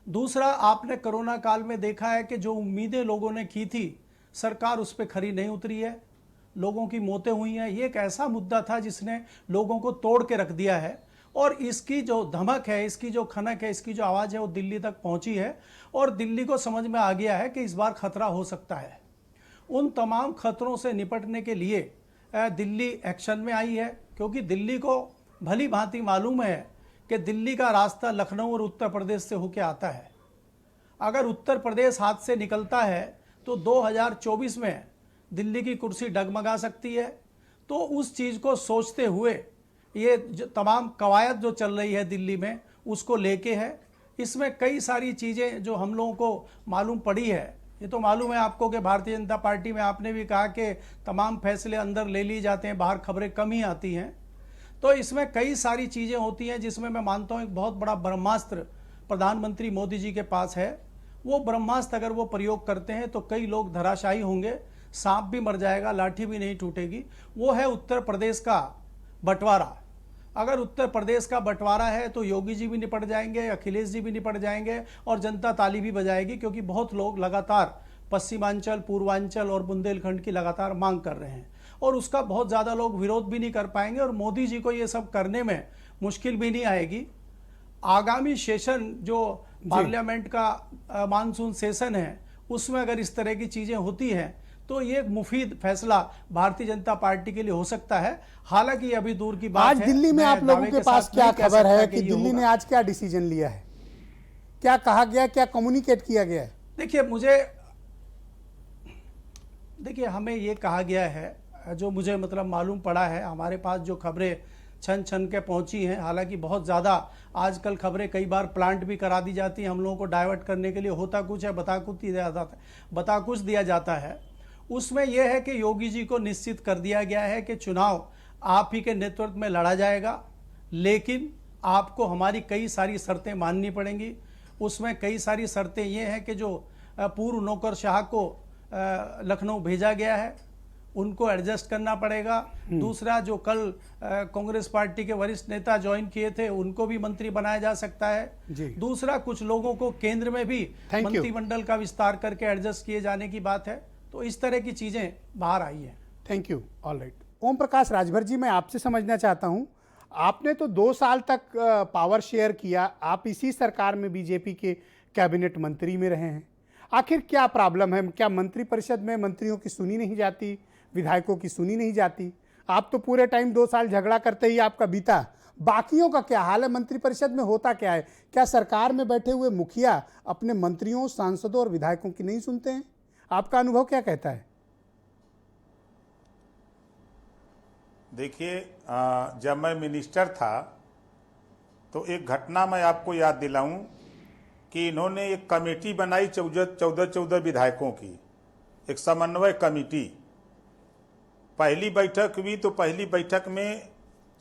दूसरा, आपने कोरोना काल में देखा है कि जो उम्मीदें लोगों ने की थी, सरकार उस पर खरी नहीं उतरी है, लोगों की मौतें हुई हैं। ये एक ऐसा मुद्दा था जिसने लोगों को तोड़ के रख दिया है, और इसकी जो धमक है, इसकी जो खनक है, इसकी जो आवाज़ है, वो दिल्ली तक पहुंची है। और दिल्ली को समझ में आ गया है कि इस बार खतरा हो सकता है। उन तमाम खतरों से निपटने के लिए दिल्ली एक्शन में आई है, क्योंकि दिल्ली को भली भांति मालूम है कि दिल्ली का रास्ता लखनऊ और उत्तर प्रदेश से होकर आता है। अगर उत्तर प्रदेश हाथ से निकलता है तो 2024 में दिल्ली की कुर्सी डगमगा सकती है। तो उस चीज़ को सोचते हुए ये तमाम कवायद जो चल रही है दिल्ली में, उसको लेके है। इसमें कई सारी चीज़ें जो हम लोगों को मालूम पड़ी है। ये तो मालूम है आपको कि भारतीय जनता पार्टी में आपने भी कहा कि तमाम फैसले अंदर ले लिए जाते हैं, बाहर खबरें कम ही आती हैं। तो इसमें कई सारी चीज़ें होती हैं जिसमें मैं मानता हूँ एक बहुत बड़ा ब्रह्मास्त्र प्रधानमंत्री मोदी जी के पास है। वो ब्रह्मास्त्र अगर वो प्रयोग करते हैं तो कई लोग धराशायी होंगे, सांप भी मर जाएगा, लाठी भी नहीं टूटेगी। वो है उत्तर प्रदेश का बंटवारा। अगर उत्तर प्रदेश का बंटवारा है तो योगी जी भी निपट जाएंगे, अखिलेश जी भी निपट जाएंगे, और जनता ताली भी बजाएगी, क्योंकि बहुत लोग लगातार पश्चिमांचल, पूर्वांचल और बुंदेलखंड की लगातार मांग कर रहे हैं, और उसका बहुत ज़्यादा लोग विरोध भी नहीं कर पाएंगे। और मोदी जी को ये सब करने में मुश्किल भी नहीं आएगी। आगामी सेशन जो पार्लियामेंट का मानसून सेशन है, उसमें अगर इस तरह की चीज़ें होती हैं तो ये एक मुफीद फैसला भारतीय जनता पार्टी के लिए हो सकता है। हालांकि अभी दूर की बात आज है। दिल्ली में आप लोगों के पास क्या खबर है कि ये दिल्ली होगा। ने आज क्या डिसीजन लिया है, क्या कहा गया, क्या कम्युनिकेट किया गया है? देखिए हमें ये कहा गया है, जो मुझे मतलब मालूम पड़ा है, हमारे पास जो खबरें छन छन के पहुंची हैं। हालांकि बहुत ज़्यादा आजकल खबरें कई बार प्लांट भी करा दी जाती हैं हम लोगों को डाइवर्ट करने के लिए। होता कुछ है, बता कुछ दिया जाता है। उसमें यह है कि योगी जी को निश्चित कर दिया गया है कि चुनाव आप ही के नेतृत्व में लड़ा जाएगा, लेकिन आपको हमारी कई सारी शर्तें माननी पड़ेंगी। उसमें कई सारी शर्तें ये हैं कि जो पूर्व नौकरशाह को लखनऊ भेजा गया है, उनको एडजस्ट करना पड़ेगा। दूसरा, जो कल कांग्रेस पार्टी के वरिष्ठ नेता ज्वाइन किए थे, उनको भी मंत्री बनाया जा सकता है। दूसरा, कुछ लोगों को केंद्र में भी मंत्रिमंडल का विस्तार करके एडजस्ट किए जाने की बात है। तो इस तरह की चीजें बाहर आई हैं। Thank you. All right. Om Prakash Rajbhar ji, मैं आपसे समझना चाहता हूं, आपने तो 2 साल तक पावर शेयर किया, आप इसी सरकार में बीजेपी के कैबिनेट मंत्री में रहे हैं। आखिर क्या प्रॉब्लम है? क्या मंत्रिपरिषद में मंत्रियों की सुनी नहीं जाती, विधायकों की सुनी नहीं जाती? आप तो पूरे टाइम 2 साल झगड़ा करते ही आपका बीता। बाकियों का क्या हाल है? मंत्रिपरिषद में होता क्या है? क्या सरकार में बैठे हुए मुखिया अपने मंत्रियों, सांसदों और विधायकों की नहीं सुनते हैं? आपका अनुभव क्या कहता है? देखिए, जब मैं मिनिस्टर था तो एक घटना मैं आपको याद दिलाऊं कि इन्होंने एक कमेटी बनाई 14 विधायकों की, एक समन्वय कमेटी। पहली बैठक हुई तो पहली बैठक में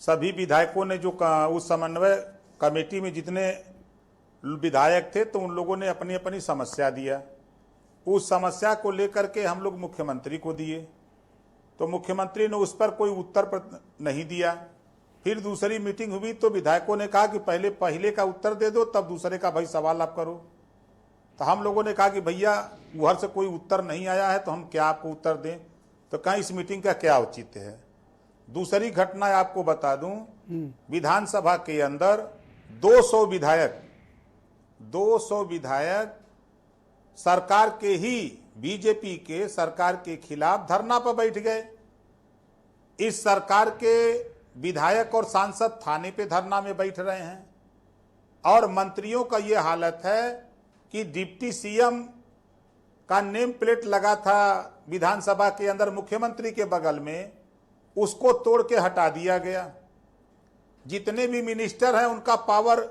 सभी विधायकों ने जो उस समन्वय कमेटी में जितने विधायक थे तो उन लोगों ने अपनी अपनी समस्या दिया। उस समस्या को लेकर के हम लोग मुख्यमंत्री को दिए तो मुख्यमंत्री ने उस पर कोई उत्तर नहीं दिया। फिर दूसरी मीटिंग हुई तो विधायकों ने कहा कि पहले का उत्तर दे दो, तब दूसरे का भाई सवाल आप करो। तो हम लोगों ने कहा कि भैया उधर से कोई उत्तर नहीं आया है तो हम क्या आपको उत्तर दें, तो कहीं इस मीटिंग का क्या औचित्य है। दूसरी घटना आपको बता दूं, विधानसभा के अंदर 200 विधायक सरकार के ही, बीजेपी के सरकार के खिलाफ धरना पर बैठ गए। इस सरकार के विधायक और सांसद थाने पे धरना में बैठ रहे हैं और मंत्रियों का ये हालत है कि डिप्टी सीएम का नेम प्लेट लगा था विधानसभा के अंदर मुख्यमंत्री के बगल में, उसको तोड़ के हटा दिया गया। जितने भी मिनिस्टर हैं उनका पावर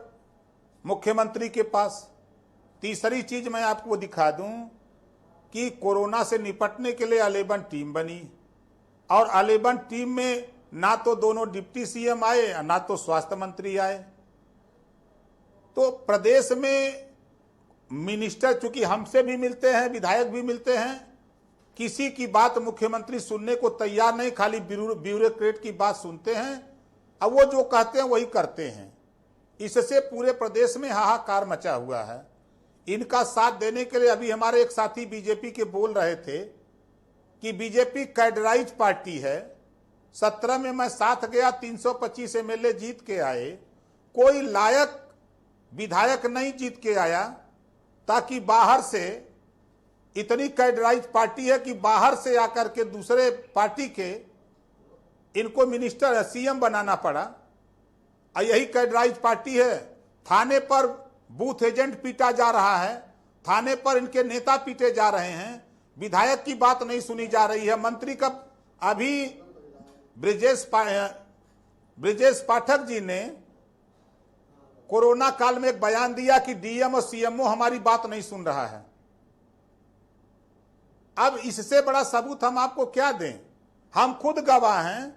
मुख्यमंत्री के पास। तीसरी चीज मैं आपको दिखा दूं कि कोरोना से निपटने के लिए 11 टीम बनी और 11 टीम में ना तो दोनों डिप्टी सीएम आए ना तो स्वास्थ्य मंत्री आए। तो प्रदेश में मिनिस्टर चूंकि हमसे भी मिलते हैं, विधायक भी मिलते हैं, किसी की बात मुख्यमंत्री सुनने को तैयार नहीं, खाली ब्यूरोक्रेट की बात सुनते हैं। अब वो जो कहते हैं वही करते हैं। इससे पूरे प्रदेश में हाहाकार मचा हुआ है। इनका साथ देने के लिए अभी हमारे एक साथी बीजेपी के बोल रहे थे कि बीजेपी कैडराइज पार्टी है। 17 में मैं साथ गया, 325 एमएलए जीत के आए, कोई लायक विधायक नहीं जीत के आया, ताकि बाहर से इतनी कैडराइज पार्टी है कि बाहर से आकर के दूसरे पार्टी के इनको मिनिस्टर सीएम बनाना पड़ा। और यही कैडराइज पार्टी है। थाने पर बूथ एजेंट पीटा जा रहा है, थाने पर इनके नेता पीटे जा रहे हैं, विधायक की बात नहीं सुनी जा रही है। मंत्री का अभी ब्रिजेश पाठक जी ने कोरोना काल में एक बयान दिया कि डीएम और सीएमओ हमारी बात नहीं सुन रहा है। अब इससे बड़ा सबूत हम आपको क्या दें? हम खुद गवाह हैं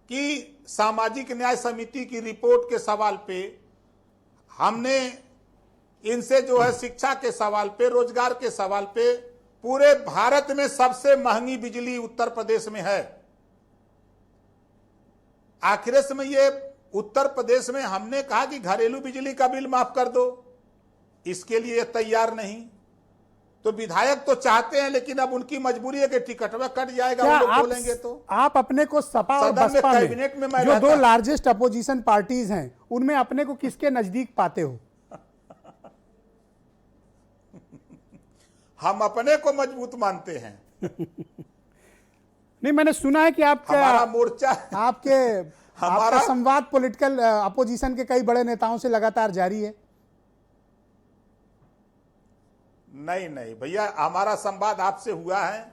कि सामाजिक न्याय समिति की रिपोर्ट के सवाल पे हमने इनसे जो है शिक्षा के सवाल पे, रोजगार के सवाल पे, पूरे भारत में सबसे महंगी बिजली उत्तर प्रदेश में है। आखिर में ये उत्तर प्रदेश में हमने कहा कि घरेलू बिजली का बिल माफ कर दो, इसके लिए तैयार नहीं। तो विधायक तो चाहते हैं लेकिन अब उनकी मजबूरी है कि टिकटवा कट जाएगा, वो लोग बोलेंगे तो। आप अपने को सपा और बसपा में जो 2 लार्जेस्ट अपोजिशन पार्टीज हैं उनमें अपने को किसके नजदीक पाते हो? हम अपने को मजबूत मानते हैं। नहीं, मैंने सुना है कि हमारा मोर्चा, आपका संवाद पॉलिटिकल अपोजिशन के कई बड़े नेताओं से लगातार जारी है। नहीं भैया, हमारा संवाद आपसे हुआ है।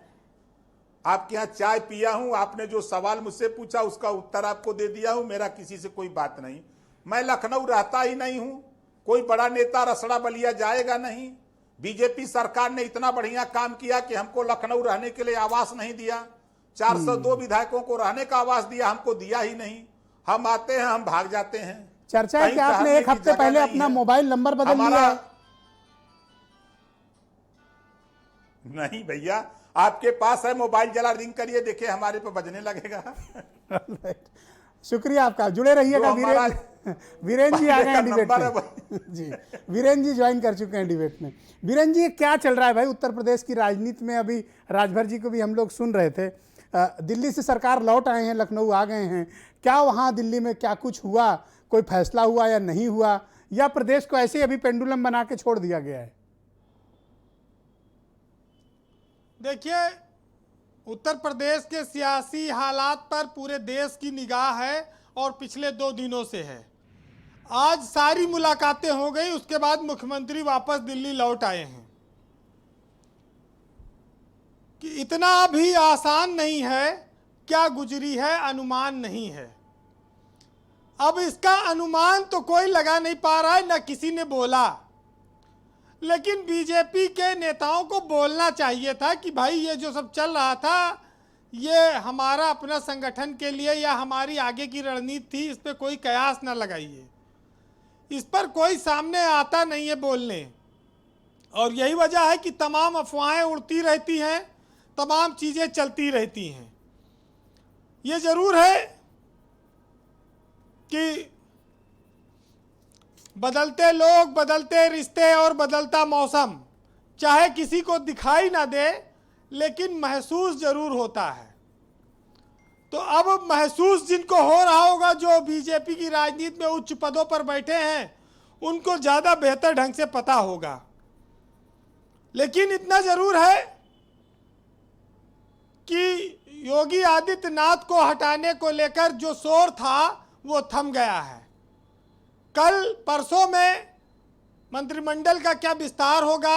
आपके यहाँ चाय पिया हूं, आपने जो सवाल मुझसे पूछा उसका उत्तर आपको दे दिया हूं। मेरा किसी से कोई बात नहीं। मैं लखनऊ रहता ही नहीं हूं। कोई बड़ा नेता रसड़ा बलिया जाएगा नहीं। बीजेपी सरकार ने इतना बढ़िया काम किया कि हमको लखनऊ रहने के लिए आवास नहीं दिया। 402 विधायकों को रहने का आवास दिया, हमको दिया ही नहीं। हम आते हैं, हम भाग जाते हैं। चर्चा है कि आपने एक हफ्ते पहले अपना मोबाइल नंबर बदल लिया है। नहीं भैया, आपके पास है मोबाइल, जरा रिंग करिए, देखिए हमारे पे बजने लगेगा। शुक्रिया आपका, जुड़े रहिएगा। वीरेंद्र जी आ गए हैं डिबेट में। जी, वीरेंद्र जी ज्वाइन कर चुके हैं डिबेट में। वीरेंद्र जी, क्या चल रहा है भाई उत्तर प्रदेश की राजनीति में? अभी राजभर जी को भी हम लोग सुन रहे थे। दिल्ली से सरकार लौट आए हैं, लखनऊ आ गए हैं, क्या वहाँ दिल्ली में क्या कुछ हुआ, कोई फैसला हुआ या नहीं हुआ, या प्रदेश को ऐसे ही अभी पेंडुलम बना के छोड़ दिया गया है? देखिए, उत्तर प्रदेश के सियासी हालात पर पूरे देश की निगाह है और पिछले 2 दिनों से है। आज सारी मुलाकातें हो गई, उसके बाद मुख्यमंत्री वापस दिल्ली लौट आए हैं। कि इतना भी आसान नहीं है, क्या गुजरी है अनुमान नहीं है। अब इसका अनुमान तो कोई लगा नहीं पा रहा है, न किसी ने बोला, लेकिन बीजेपी के नेताओं को बोलना चाहिए था कि भाई ये जो सब चल रहा था ये हमारा अपना संगठन के लिए या हमारी आगे की रणनीति थी, इस पर कोई कयास ना लगाइए। इस पर कोई सामने आता नहीं है बोलने, और यही वजह है कि तमाम अफवाहें उड़ती रहती हैं, तमाम चीज़ें चलती रहती हैं। ये ज़रूर है कि बदलते लोग, बदलते रिश्ते और बदलता मौसम चाहे किसी को दिखाई ना दे, लेकिन महसूस जरूर होता है। तो अब महसूस जिनको हो रहा होगा, जो बीजेपी की राजनीति में उच्च पदों पर बैठे हैं, उनको ज़्यादा बेहतर ढंग से पता होगा। लेकिन इतना जरूर है कि योगी आदित्यनाथ को हटाने को लेकर जो शोर था वो थम गया है। कल परसों में मंत्रिमंडल का क्या विस्तार होगा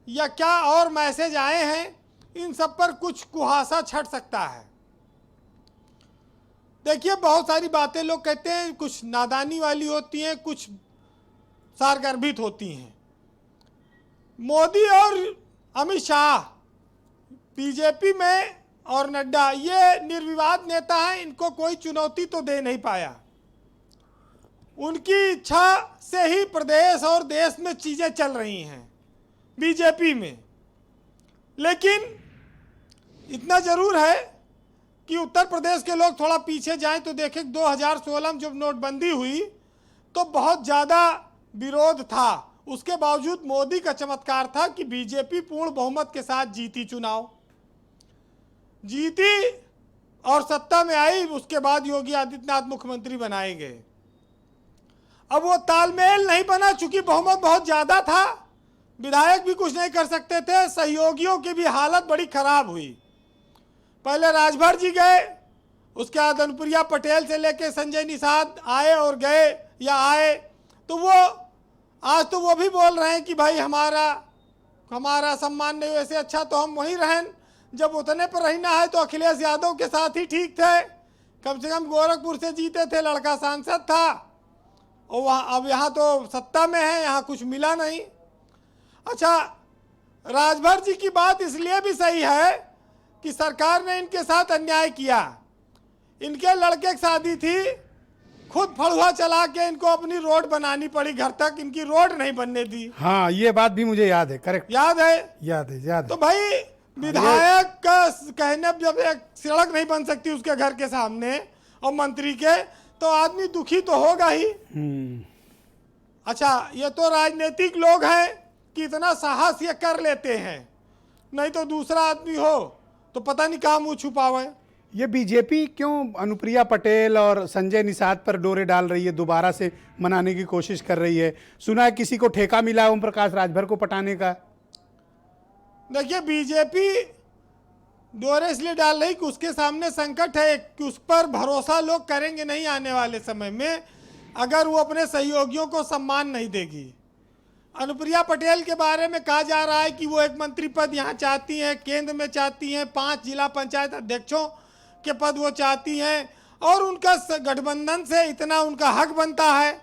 या क्या और मैसेज आए हैं, इन सब पर कुछ कुहासा छट सकता है। देखिए, बहुत सारी बातें लोग कहते हैं, कुछ नादानी वाली होती हैं, कुछ सारगर्भित होती हैं। मोदी और अमित शाह बीजेपी में और नड्डा ये निर्विवाद नेता हैं, इनको कोई चुनौती तो दे नहीं पाया। उनकी इच्छा से ही प्रदेश और देश में चीज़ें चल रही हैं बीजेपी में। लेकिन इतना ज़रूर है कि उत्तर प्रदेश के लोग थोड़ा पीछे जाएं तो देखें 2016 में जब नोटबंदी हुई तो बहुत ज़्यादा विरोध था। उसके बावजूद मोदी का चमत्कार था कि बीजेपी पूर्ण बहुमत के साथ जीती, चुनाव जीती और सत्ता में आई। उसके बाद योगी आदित्यनाथ मुख्यमंत्री बनाए गए। अब वो तालमेल नहीं बना, चूंकि बहुमत बहुत ज़्यादा था, विधायक भी कुछ नहीं कर सकते थे, सहयोगियों की भी हालत बड़ी खराब हुई। पहले राजभर जी गए, उसके बाद अनुप्रिया पटेल से लेके संजय निषाद आए और गए या आए, तो वो आज तो वो भी बोल रहे हैं कि भाई हमारा सम्मान नहीं, वैसे अच्छा तो हम वहीं रहें। जब उतने पर रहना है तो अखिलेश यादव के साथ ही ठीक थे, कम से कम गोरखपुर से जीते थे, लड़का सांसद था, और वहाँ अब यहाँ तो सत्ता में है, यहाँ कुछ मिला नहीं। अच्छा, राजभर जी की बात इसलिए भी सही है कि सरकार ने इनके साथ अन्याय किया। इनके लड़के की शादी थी, खुद फड़ुआ चला के इनको अपनी रोड बनानी पड़ी, घर तक इनकी रोड नहीं बनने दी। हाँ, ये बात भी मुझे याद है, करेक्ट याद है। याद तो भाई विधायक का कहने जब एक सड़क नहीं बन सकती उसके घर के सामने और मंत्री के, तो आदमी दुखी तो होगा ही। अच्छा, ये तो राजनीतिक लोग हैं कि इतना साहस ये कर लेते हैं, नहीं तो दूसरा आदमी हो तो पता नहीं कहाँ मुँह छुपावे। ये बीजेपी क्यों अनुप्रिया पटेल और संजय निषाद पर डोरे डाल रही है, दोबारा से मनाने की कोशिश कर रही है? सुना है किसी को ठेका मिला ओम प्रकाश राजभर को पटाने का। देखिए, बीजेपी डोरे इसलिए डाल रही कि उसके सामने संकट है कि उस पर भरोसा लोग करेंगे नहीं आने वाले समय में, अगर वो अपने सहयोगियों को सम्मान नहीं देगी। अनुप्रिया पटेल के बारे में कहा जा रहा है कि वो एक मंत्री पद यहाँ चाहती हैं, केंद्र में चाहती हैं, 5 जिला पंचायत अध्यक्षों के पद वो चाहती हैं, और उनका गठबंधन से इतना उनका हक बनता है।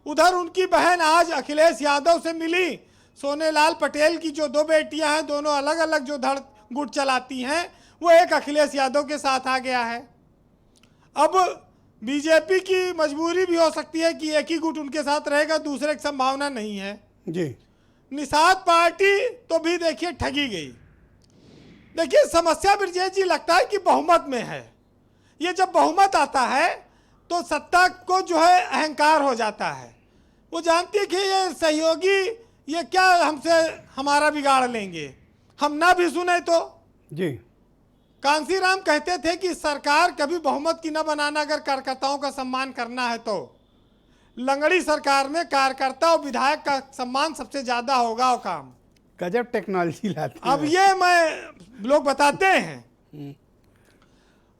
उधर उनकी बहन आज अखिलेश यादव से मिली, सोनेलाल पटेल की जो 2 बेटियां हैं, दोनों अलग अलग जो धड़ गुट चलाती हैं, वो एक अखिलेश यादव के साथ आ गया है। अब बीजेपी की मजबूरी भी हो सकती है कि एक ही गुट उनके साथ रहेगा, दूसरे की संभावना नहीं है जी। निषाद पार्टी तो भी देखिए ठगी गई। देखिए, समस्या ब्रजेश जी लगता है कि बहुमत में है। ये जब बहुमत आता है तो सत्ता को जो है अहंकार हो जाता है। वो जानती है कि ये सहयोगी ये क्या हमसे हमारा बिगाड़ लेंगे, हम ना भी सुने तो। जी। कांसीराम कहते थे कि सरकार कभी बहुमत की न बनाना, अगर कार्यकर्ताओं का सम्मान करना है तो। लंगड़ी सरकार में कार्यकर्ता और विधायक का सम्मान सबसे ज्यादा होगा वो काम। गजब टेक्नोलॉजी लाते हैं। अब ये मैं लोग बताते हैं।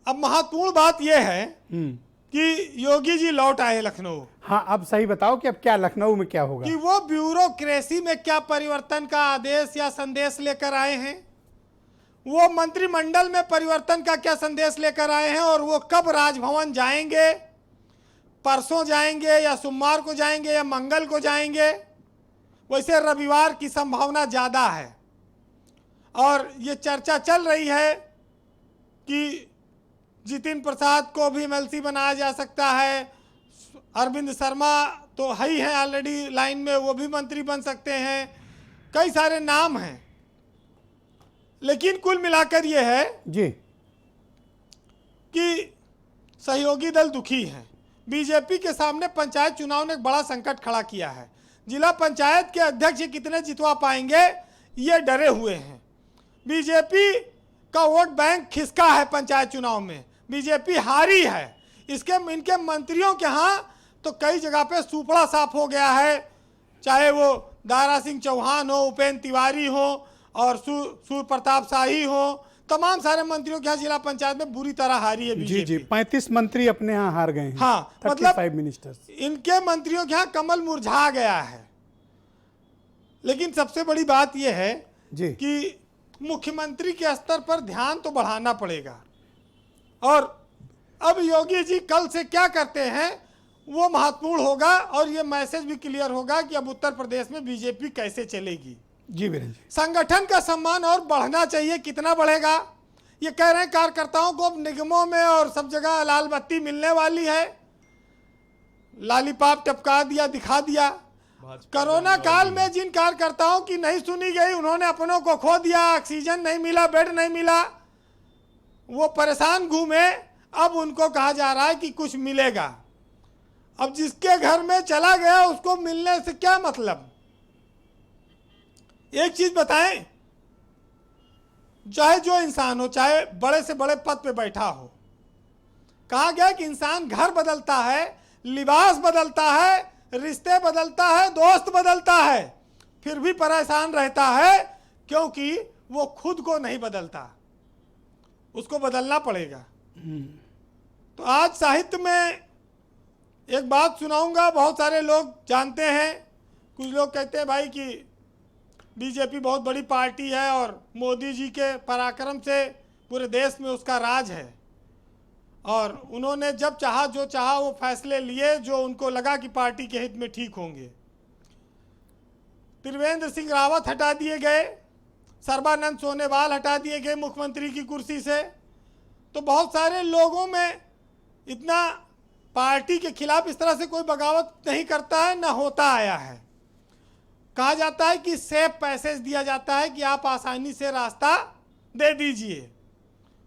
अब महत्वपूर्ण बात यह है कि योगी जी लौट आए लखनऊ। हाँ, अब सही बताओ कि अब क्या लखनऊ में क्या होगा? कि वो ब्यूरोक्रेसी में क्या परिवर्तन का आदेश या संदेश लेकर आए हैं, वो मंत्रिमंडल में परिवर्तन का क्या संदेश लेकर आए हैं, और वो कब राजभवन जाएंगे, परसों जाएंगे या सोमवार को जाएंगे या मंगल को जाएंगे। वैसे रविवार की संभावना ज़्यादा है। और ये चर्चा चल रही है कि जितिन प्रसाद को भी एमएलसी बनाया जा सकता है, अरविंद शर्मा तो है ही हैं ऑलरेडी लाइन में, वो भी मंत्री बन सकते हैं, कई सारे नाम हैं। लेकिन कुल मिलाकर ये है जी कि सहयोगी दल दुखी हैं। बीजेपी के सामने पंचायत चुनाव ने एक बड़ा संकट खड़ा किया है। जिला पंचायत के अध्यक्ष कितने जितवा पाएंगे ये डरे हुए हैं। बीजेपी का वोट बैंक खिसका है पंचायत चुनाव में, बीजेपी हारी है। इनके मंत्रियों के यहाँ तो कई जगह पे सुपड़ा साफ हो गया है, चाहे वो दारा सिंह चौहान हो, उपेंद्र तिवारी हो और सूर्य प्रताप शाही हो। तमाम सारे मंत्रियों के यहाँ जिला पंचायत में बुरी तरह हारी है बीजेपी। जी 35 मंत्री अपने यहाँ हार गए हैं। हाँ, 35 मतलब मिनिस्टर्स। इनके मंत्रियों के यहाँ कमल मुरझा गया है। लेकिन सबसे बड़ी बात यह है जी कि मुख्यमंत्री के स्तर पर ध्यान तो बढ़ाना पड़ेगा। और अब योगी जी कल से क्या करते हैं वो महत्वपूर्ण होगा, और ये मैसेज भी क्लियर होगा कि अब उत्तर प्रदेश में बीजेपी कैसे चलेगी। जी वीरेंद्र जी, संगठन का सम्मान और बढ़ना चाहिए। कितना बढ़ेगा? ये कह रहे हैं कार्यकर्ताओं को अब निगमों में और सब जगह लाल बत्ती मिलने वाली है, लॉलीपॉप टपका दिया, दिखा दिया। कोरोना काल में जिन कार्यकर्ताओं की नहीं सुनी गई, उन्होंने अपनों को खो दिया, ऑक्सीजन नहीं मिला, बेड नहीं मिला, वो परेशान घूमे। अब उनको कहा जा रहा है कि कुछ मिलेगा। अब जिसके घर में चला गया उसको मिलने से क्या मतलब? एक चीज बताएं, चाहे जो इंसान हो, चाहे बड़े से बड़े पद पे बैठा हो, कहा गया कि इंसान घर बदलता है, लिबास बदलता है, रिश्ते बदलता है, दोस्त बदलता है, फिर भी परेशान रहता है क्योंकि वो खुद को नहीं बदलता। उसको बदलना पड़ेगा। तो आज साहित्य में एक बात सुनाऊंगा, बहुत सारे लोग जानते हैं। कुछ लोग कहते हैं भाई कि बीजेपी बहुत बड़ी पार्टी है और मोदी जी के पराक्रम से पूरे देश में उसका राज है, और उन्होंने जब चाहा जो चाहा वो फैसले लिए जो उनको लगा कि पार्टी के हित में ठीक होंगे। त्रिवेंद्र सिंह रावत हटा दिए गए, सर्बानंद सोनोवाल हटा दिए गए मुख्यमंत्री की कुर्सी से। तो बहुत सारे लोगों में इतना पार्टी के खिलाफ इस तरह से कोई बगावत नहीं करता है, ना होता आया है। कहा जाता है कि सेफ पैसेज दिया जाता है कि आप आसानी से रास्ता दे दीजिए,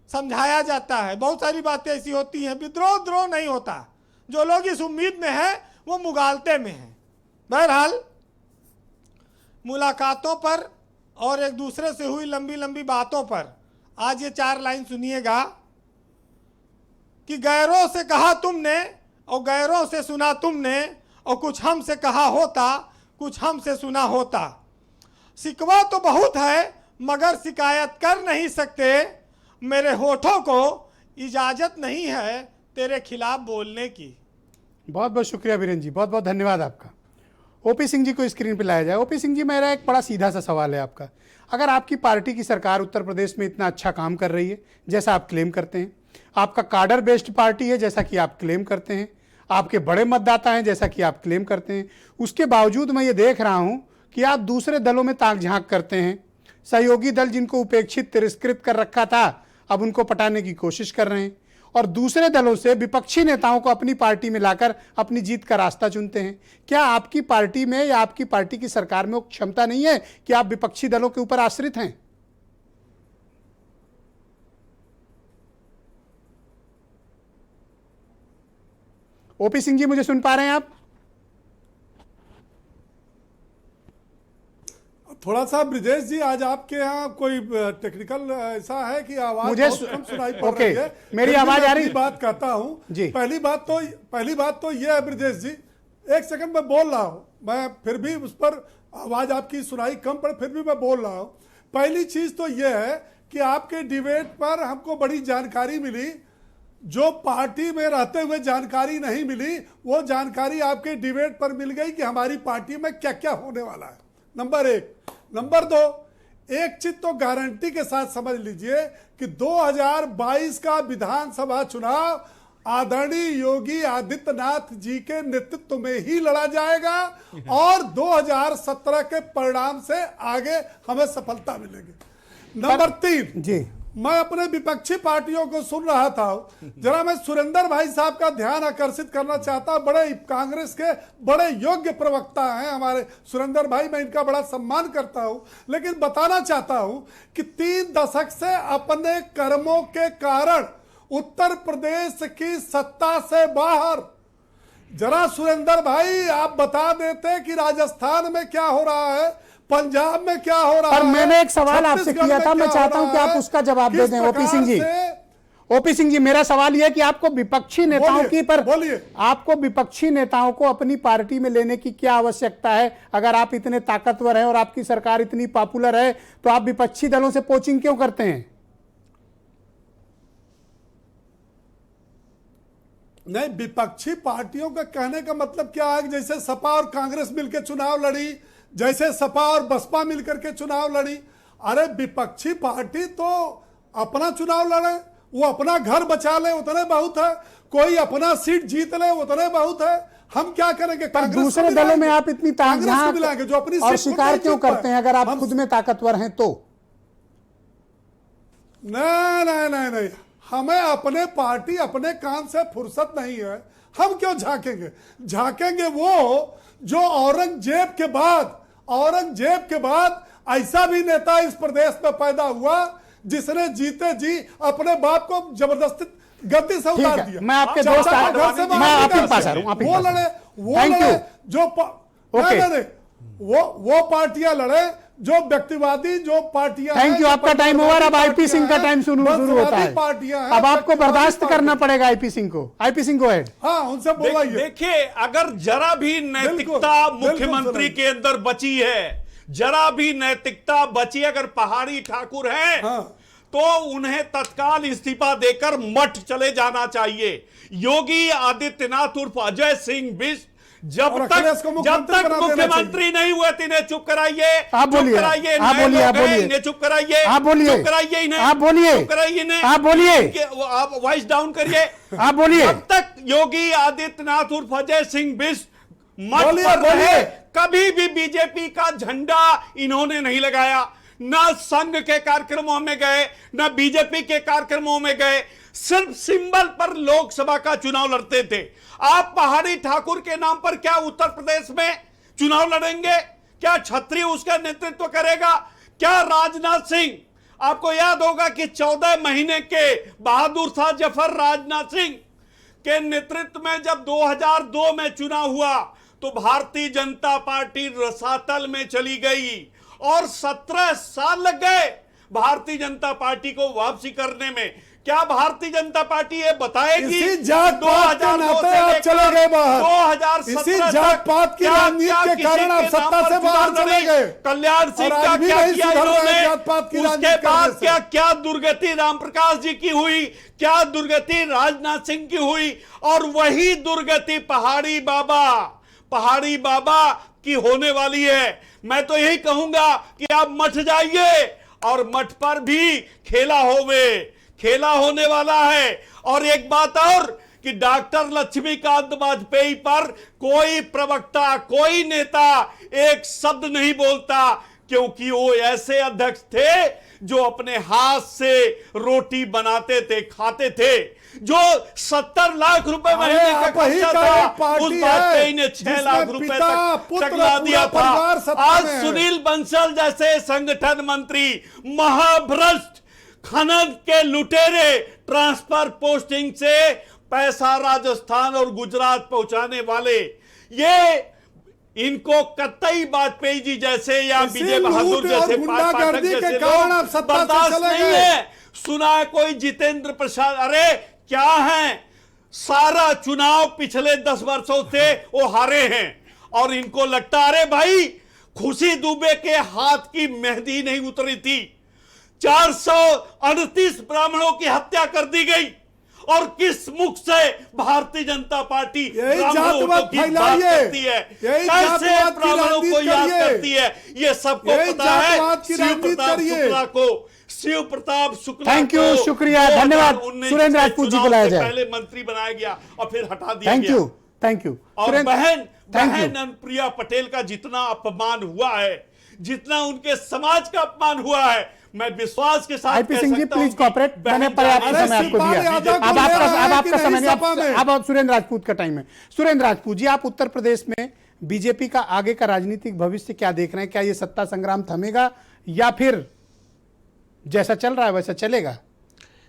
समझाया जाता है। बहुत सारी बातें ऐसी होती हैं, विद्रोह नहीं होता। जो लोग इस उम्मीद में हैं वो मुगालते में हैं। बहरहाल मुलाकातों पर और एक दूसरे से हुई लंबी लंबी बातों पर आज ये 4 लाइन सुनिएगा कि गैरों से कहा तुमने और गैरों से सुना तुमने, और कुछ हमसे कहा होता, कुछ हमसे सुना होता। शिकवा तो बहुत है मगर शिकायत कर नहीं सकते, मेरे होठों को इजाजत नहीं है तेरे खिलाफ बोलने की। बहुत बहुत शुक्रिया वीरेंद्र जी, बहुत बहुत धन्यवाद आपका। ओपी सिंह जी को स्क्रीन पर लाया जाए। ओपी सिंह जी, मेरा एक बड़ा सीधा सा सवाल है आपका। अगर आपकी पार्टी की सरकार उत्तर प्रदेश में इतना अच्छा काम कर रही है जैसा आप क्लेम करते हैं, आपका कार्डर बेस्ड पार्टी है जैसा कि आप क्लेम करते हैं, आपके बड़े मतदाता हैं जैसा कि आप क्लेम करते हैं, उसके बावजूद मैं ये देख रहा हूं कि आप दूसरे दलों में ताक झांक करते हैं। सहयोगी दल जिनको उपेक्षित तिरस्कृत कर रखा था, अब उनको पटाने की कोशिश कर रहे हैं, और दूसरे दलों से विपक्षी नेताओं को अपनी पार्टी में लाकर अपनी जीत का रास्ता चुनते हैं। क्या आपकी पार्टी में या आपकी पार्टी की सरकार में वो क्षमता नहीं है कि आप विपक्षी दलों के ऊपर आश्रित हैं? ओपी सिंह जी, मुझे सुन पा रहे हैं आप? थोड़ा सा ब्रिजेश जी, आज आपके यहाँ कोई टेक्निकल ऐसा है कि आवाज मुझे बहुत कम सुनाई पड़ ओके, रही है? मेरी फिर भी आवाज मैं आ रही अपनी बात कहता हूँ जी। पहली बात तो यह है ब्रिजेश जी, एक सेकंड में बोल रहा हूँ मैं, फिर भी उस पर आवाज आपकी सुनाई कम पड़े, फिर भी मैं बोल रहा हूँ। पहली चीज तो यह है कि आपके डिबेट पर हमको बड़ी जानकारी मिली, जो पार्टी में रहते हुए जानकारी नहीं मिली वो जानकारी आपके डिबेट पर मिल गई कि हमारी पार्टी में क्या क्या होने वाला है। नंबर 1। नंबर 2, एक चीज तो गारंटी के साथ समझ लीजिए कि 2022 का विधानसभा चुनाव आदरणीय योगी आदित्यनाथ जी के नेतृत्व में ही लड़ा जाएगा और 2017 के परिणाम से आगे हमें सफलता मिलेगी। नंबर 3 जी, मैं अपने विपक्षी पार्टियों को सुन रहा था, जरा मैं सुरेंद्र भाई साहब का ध्यान आकर्षित करना चाहता हूं। बड़े कांग्रेस के बड़े योग्य प्रवक्ता हैं हमारे सुरेंद्र भाई, मैं इनका बड़ा सम्मान करता हूं, लेकिन बताना चाहता हूं कि 3 दशक से अपने कर्मों के कारण उत्तर प्रदेश की सत्ता से बाहर, जरा सुरेंद्र भाई आप बता देते कि राजस्थान में क्या हो रहा है, पंजाब में क्या हो रहा है। पर मैंने एक सवाल आपसे किया था, मैं चाहता हूं कि आप उसका जवाब दे दें। ओपी सिंह जी, ओपी सिंह जी, मेरा सवाल यह कि आपको विपक्षी नेताओं की आपको विपक्षी नेताओं को अपनी पार्टी में लेने की क्या आवश्यकता है? अगर आप इतने ताकतवर हैं और आपकी सरकार इतनी पॉपुलर है तो आप विपक्षी दलों से पोचिंग क्यों करते हैं? नहीं, विपक्षी पार्टियों का कहने का मतलब क्या है? जैसे सपा और कांग्रेस मिलकर चुनाव लड़ी, जैसे सपा और बसपा मिलकर के चुनाव लड़ी। अरे विपक्षी पार्टी तो अपना चुनाव लड़े, वो अपना घर बचा ले उतने बहुत है, कोई अपना सीट जीत ले उतने बहुत है। हम क्या करेंगे? पर दूसरे दलों में आप इतनी ताकत मिलाएंगे जो अपनी और शिकार क्यों करते हैं अगर आप खुद में ताकतवर हैं तो? नहीं, हमें अपने पार्टी अपने काम से फुर्सत नहीं है। हम क्यों झांकेंगे वो जो औरंगजेब के बाद ऐसा भी नेता इस प्रदेश में पैदा हुआ जिसने जीते जी अपने बाप को जबरदस्ती गद्दी से उतार दिया। मैं आपके दोस्त मैं आपके पास आ रहा हूं। वो लड़े जो वो पार्टियां लड़े जो व्यक्तिवादी जो पार्टियां। थैंक यू, आपका टाइम ओवर। अब आईपी सिंह का टाइम शुरू होता है। अब आपको बर्दाश्त करना पड़ेगा आईपी सिंह को। आईपी सिंह को हेड। हाँ, उनसे बोलाइए। देखिए, अगर जरा भी नैतिकता मुख्यमंत्री के अंदर बची है, जरा भी नैतिकता बची, अगर पहाड़ी ठाकुर हैं तो उन्हें तत्काल इस्तीफा देकर मठ चले जाना चाहिए। योगी आदित्यनाथ उर्फ अजय सिंह बिष्ट जब तक मुख्यमंत्री नहीं हुए इन्हें चुप कराइए, आप बोलिए, आप बोलिए, आप बोलिए, इन्हें चुप कराइए, आप बोलिए, चुप कराइए इन्हें, आप बोलिए, चुप कराइए इन्हें, आप बोलिए, आप वॉइस डाउन करिए, आप बोलिए। जब तक योगी आदित्यनाथ उर्फ अजय सिंह बिष्ट मठ पर रहे, कभी भी बीजेपी का झंडा इन्होंने नहीं लगाया। न संघ के कार्यक्रमों में गए, न बीजेपी के कार्यक्रमों में गए, सिर्फ सिंबल पर लोकसभा का चुनाव लड़ते थे। आप पहाड़ी ठाकुर के नाम पर क्या उत्तर प्रदेश में चुनाव लड़ेंगे? क्या छत्री उसका नेतृत्व करेगा? क्या राजनाथ सिंह, आपको याद होगा कि 14 महीने के बहादुर शाह जफर राजनाथ सिंह के नेतृत्व में जब 2002 में चुनाव हुआ तो भारतीय जनता पार्टी रसातल में चली गई और 17 साल लग गए भारतीय जनता पार्टी को वापसी करने में। क्या भारतीय जनता पार्टी ये बताएगी? इसी जात पात के नाते आप चले गए बाहर। 2017 इसी जात पात की राजनीति के कारण आप सत्ता से बाहर चले गए। कल्याण सिंह का क्या किया इन्होंने? उसके बाद क्या दुर्गति रामप्रकाश जी की हुई, क्या दुर्गति राजनाथ सिंह की हुई, और वही दुर्गति पहाड़ी बाबा की होने वाली है। मैं तो यही कहूंगा कि आप मठ जाइए और मठ पर भी खेला होने वाला है। और एक बात और कि डॉक्टर लक्ष्मीकांत वाजपेयी पर कोई प्रवक्ता, कोई नेता एक शब्द नहीं बोलता, क्योंकि वो ऐसे अध्यक्ष थे जो अपने हाथ से रोटी बनाते थे, खाते थे। जो 70 लाख रुपए महीने का खर्चा था, उस वाजपेयी ने 6 लाख रुपए तक चकला दिया था। आज सुनील बंसल जैसे संगठन मंत्री, महाभ्रष्ट, खनन के लुटेरे, ट्रांसफर पोस्टिंग से पैसा राजस्थान और गुजरात पहुंचाने वाले, ये इनको कतई वाजपेयी जी जैसे या इसी विजय बहादुर लूट और जैसे गुंडागर्दी पाठक के जैसे कारण लोग आप सत्ता से बर्दाश्त चले नहीं गए। है। सुना है कोई जितेंद्र प्रसाद, अरे क्या है, सारा चुनाव पिछले 10 वर्षों से वो हारे हैं और इनको लगता, अरे भाई खुशी दुबे के हाथ की मेहंदी नहीं उतरी थी, 438 ब्राह्मणों की हत्या कर दी गई और किस मुख से भारतीय जनता पार्टी यही ब्राह्मणों जातवाद की बात फैलाइए, करती है, यही कैसे जातवाद की ब्राह्मणों को राजनीति याद करिए, करती है, ये सबको यही पता है। जातवाद की शिव राजनीति प्रताप करिए। शुक्ला को, शिव प्रताप शुक्ला थैंक यू, को शुक्रिया, धन्यवाद। 2019 सुरेंद्र राजपूत जी चुनाव बुलाया से जाए। पहले मंत्री बनाया गया और फिर हटा दिया थैंक गया। You, thank you. और बहन थैंक यू। अनुप्रिया पटेल का जितना अपमान हुआ है, जितना उनके समाज का अपमान हुआ है, मैं विश्वास के साथ आईपी कह सिंह जी सकता हूं प्लीज कि कोऑपरेट, बहन मैंने पर्याप्त जाने समय से आपको शिवपाल दिया। यादव को अब ले रहा है आपका कि समय नहीं नहीं, सपा में? अब सुरेंद्र राजपूत का टाइम है। सुरेंद्र राजपूत जी, आप उत्तर प्रदेश में बीजेपी का आगे का राजनीतिक भविष्य क्या देख रहे हैं? क्या ये सत्ता संग्राम थमेगा या फिर जैसा चल रहा है वैसा चलेगा?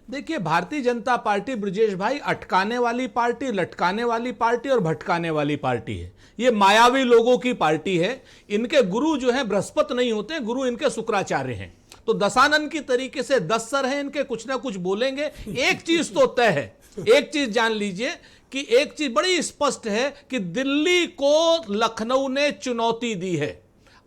देखिए, भारतीय जनता पार्टी ब्रजेश भाई अटकाने वाली पार्टी, लटकाने वाली पार्टी और भटकाने वाली पार्टी है। ये मायावी लोगों की पार्टी है। इनके गुरु जो है बृहस्पति नहीं होते, गुरु इनके शुक्राचार्य हैं। तो दशानन की तरीके से 10 सर हैं इनके, कुछ ना कुछ बोलेंगे। एक चीज तो तय है, एक चीज जान लीजिए कि एक चीज बड़ी स्पष्ट है कि दिल्ली को लखनऊ ने चुनौती दी है।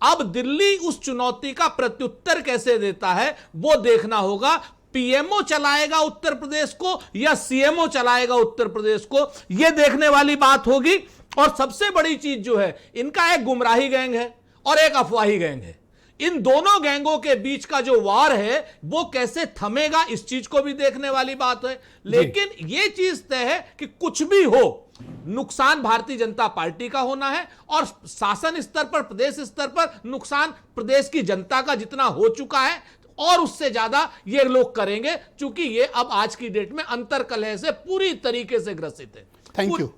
अब दिल्ली उस चुनौती का प्रत्युत्तर कैसे देता है वो देखना होगा। पीएमओ चलाएगा उत्तर प्रदेश को या सीएमओ चलाएगा उत्तर प्रदेश को, यह देखने वाली बात होगी। और सबसे बड़ी चीज जो है, इनका एक गुमराही गैंग है और एक अफवाही गैंग है। इन दोनों गैंगों के बीच का जो वार है वो कैसे थमेगा, इस चीज को भी देखने वाली बात है। लेकिन यह चीज तय है कि कुछ भी हो, नुकसान भारतीय जनता पार्टी का होना है और शासन स्तर पर, प्रदेश स्तर पर नुकसान प्रदेश की जनता का जितना हो चुका है और उससे ज्यादा ये लोग करेंगे, क्योंकि ये अब आज की डेट में अंतरकलह से पूरी तरीके से ग्रसित है। थैंक यू,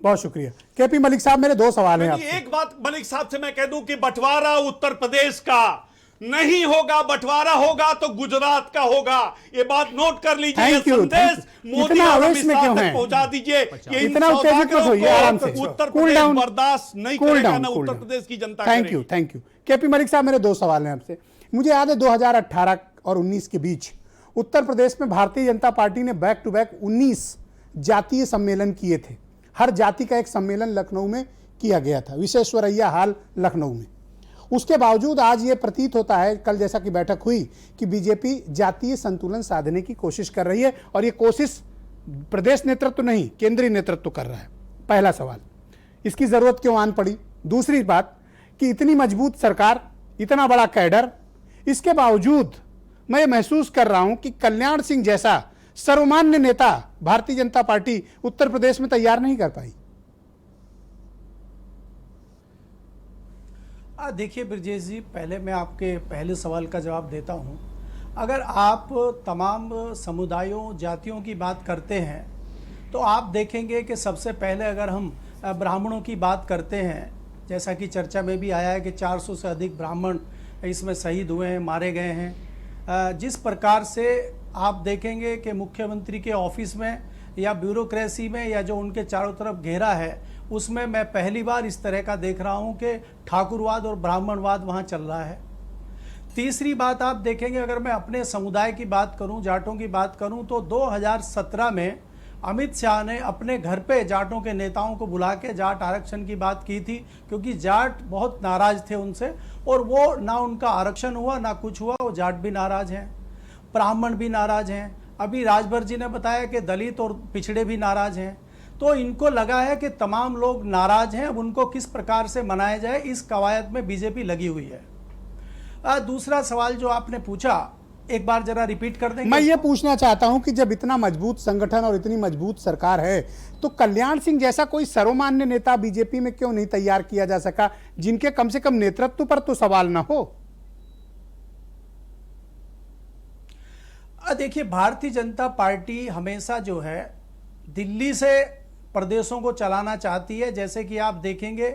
बहुत शुक्रिया। केपी मलिक साहब, मेरे 2 सवाल हैं आपसे। एक बात मलिक साहब से मैं कह दूं कि बंटवारा उत्तर प्रदेश का नहीं होगा, बंटवारा होगा तो गुजरात का होगा। ये बात नोट कर लीजिए। Thank you, संदेश thank you। मोदी इतना और आवेश अमित में शाह क्यों तक हैं? पहुंचा दीजिए। ये इन इतना उत्तेजित मत होइए, सौदागरों आराम को से। उत्तर कूल प्रदेश डाउन, बर्दाश्त नहीं कूल करेगा, डाउन, ना कूल उत्तर डाउन। प्रदेश की जनता thank you, thank you. KP Malik साहब, मेरे 2 सवाल हैं आपसे। मुझे याद है 2018 और 19 के बीच उत्तर प्रदेश में भारतीय जनता पार्टी ने बैक टू बैक 19 जातीय सम्मेलन किए थे। हर जाति का एक सम्मेलन लखनऊ में किया गया था, विश्वेश्वरैया हॉल लखनऊ में। उसके बावजूद आज ये प्रतीत होता है, कल जैसा कि बैठक हुई, कि बीजेपी जातीय संतुलन साधने की कोशिश कर रही है और ये कोशिश प्रदेश नेतृत्व नहीं, केंद्रीय नेतृत्व कर रहा है। पहला सवाल, इसकी जरूरत क्यों आन पड़ी? दूसरी बात कि इतनी मजबूत सरकार, इतना बड़ा कैडर, इसके बावजूद मैं ये महसूस कर रहा हूं कि कल्याण सिंह जैसा सर्वमान्य नेता भारतीय जनता पार्टी उत्तर प्रदेश में तैयार नहीं कर पाई। देखिए ब्रजेश जी, पहले मैं आपके पहले सवाल का जवाब देता हूं। अगर आप तमाम समुदायों, जातियों की बात करते हैं तो आप देखेंगे कि सबसे पहले अगर हम ब्राह्मणों की बात करते हैं, जैसा कि चर्चा में भी आया है कि 400 से अधिक ब्राह्मण इसमें शहीद हुए हैं, मारे गए हैं। जिस प्रकार से आप देखेंगे कि मुख्यमंत्री के ऑफिस में या ब्यूरोक्रेसी में या जो उनके चारों तरफ घेरा है, उसमें मैं पहली बार इस तरह का देख रहा हूं कि ठाकुरवाद और ब्राह्मणवाद वहां चल रहा है। तीसरी बात आप देखेंगे, अगर मैं अपने समुदाय की बात करूं, जाटों की बात करूं, तो 2017 में अमित शाह ने अपने घर पे जाटों के नेताओं को बुला के जाट आरक्षण की बात की थी, क्योंकि जाट बहुत नाराज थे उनसे और वो ना उनका आरक्षण हुआ ना कुछ हुआ। वो जाट भी नाराज हैं, ब्राह्मण भी नाराज हैं। अभी राजभर जी ने बताया कि दलित और पिछड़े भी नाराज हैं। तो इनको लगा है कि तमाम लोग नाराज हैं, अब उनको किस प्रकार से मनाया जाए, इस कवायद में बीजेपी लगी हुई है। दूसरा सवाल जो आपने पूछा, एक बार जरा रिपीट कर देंगे? मैं ये पूछना चाहता हूं कि जब इतना मजबूत संगठन और इतनी मजबूत सरकार है, तो कल्याण सिंह जैसा कोई सर्वमान्य नेता बीजेपी में क्यों नहीं तैयार किया जा सका, जिनके कम से कम नेतृत्व पर तो सवाल ना हो? देखिए, भारतीय जनता पार्टी हमेशा जो है दिल्ली से प्रदेशों को चलाना चाहती है। जैसे कि आप देखेंगे,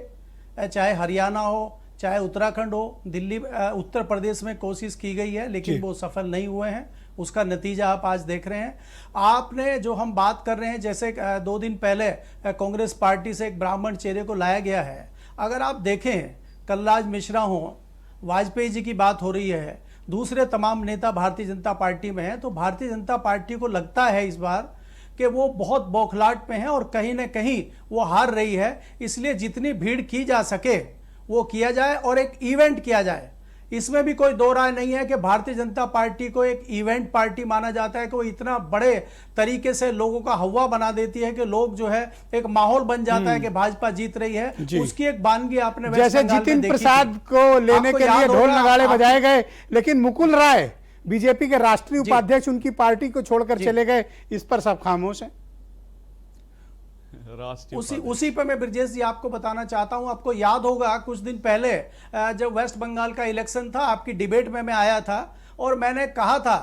चाहे हरियाणा हो, चाहे उत्तराखंड हो, दिल्ली उत्तर प्रदेश में कोशिश की गई है लेकिन वो सफल नहीं हुए हैं। उसका नतीजा आप आज देख रहे हैं। आपने जो हम बात कर रहे हैं, जैसे 2 दिन पहले कांग्रेस पार्टी से एक ब्राह्मण चेहरे को लाया गया है, अगर आप देखें कलराज मिश्रा हो, वाजपेयी जी की बात हो रही है, दूसरे तमाम नेता भारतीय जनता पार्टी में हैं, तो भारतीय जनता पार्टी को लगता है इस बार कि वो बहुत बौखलाहट में है और कहीं ना कहीं वो हार रही है। इसलिए जितनी भीड़ की जा सके वो किया जाए और एक इवेंट किया जाए। इसमें भी कोई दो राय नहीं है कि भारतीय जनता पार्टी को एक इवेंट पार्टी माना जाता है कि वो इतना बड़े तरीके से लोगों का हवा बना देती है कि लोग जो है एक माहौल बन जाता है कि भाजपा जीत रही है। उसकी एक वानगी आपने जैसे जितिन प्रसाद को लेने के लिए ढोल नगाड़े बजाए गए, लेकिन मुकुल राय बीजेपी के राष्ट्रीय उपाध्यक्ष उनकी पार्टी को छोड़कर चले गए, इस पर सब खामोश हैं। उसी पे मैं ब्रजेश जी आपको बताना चाहता हूं, आपको याद होगा कुछ दिन पहले जब वेस्ट बंगाल का इलेक्शन था, आपकी डिबेट में मैं आया था और मैंने कहा था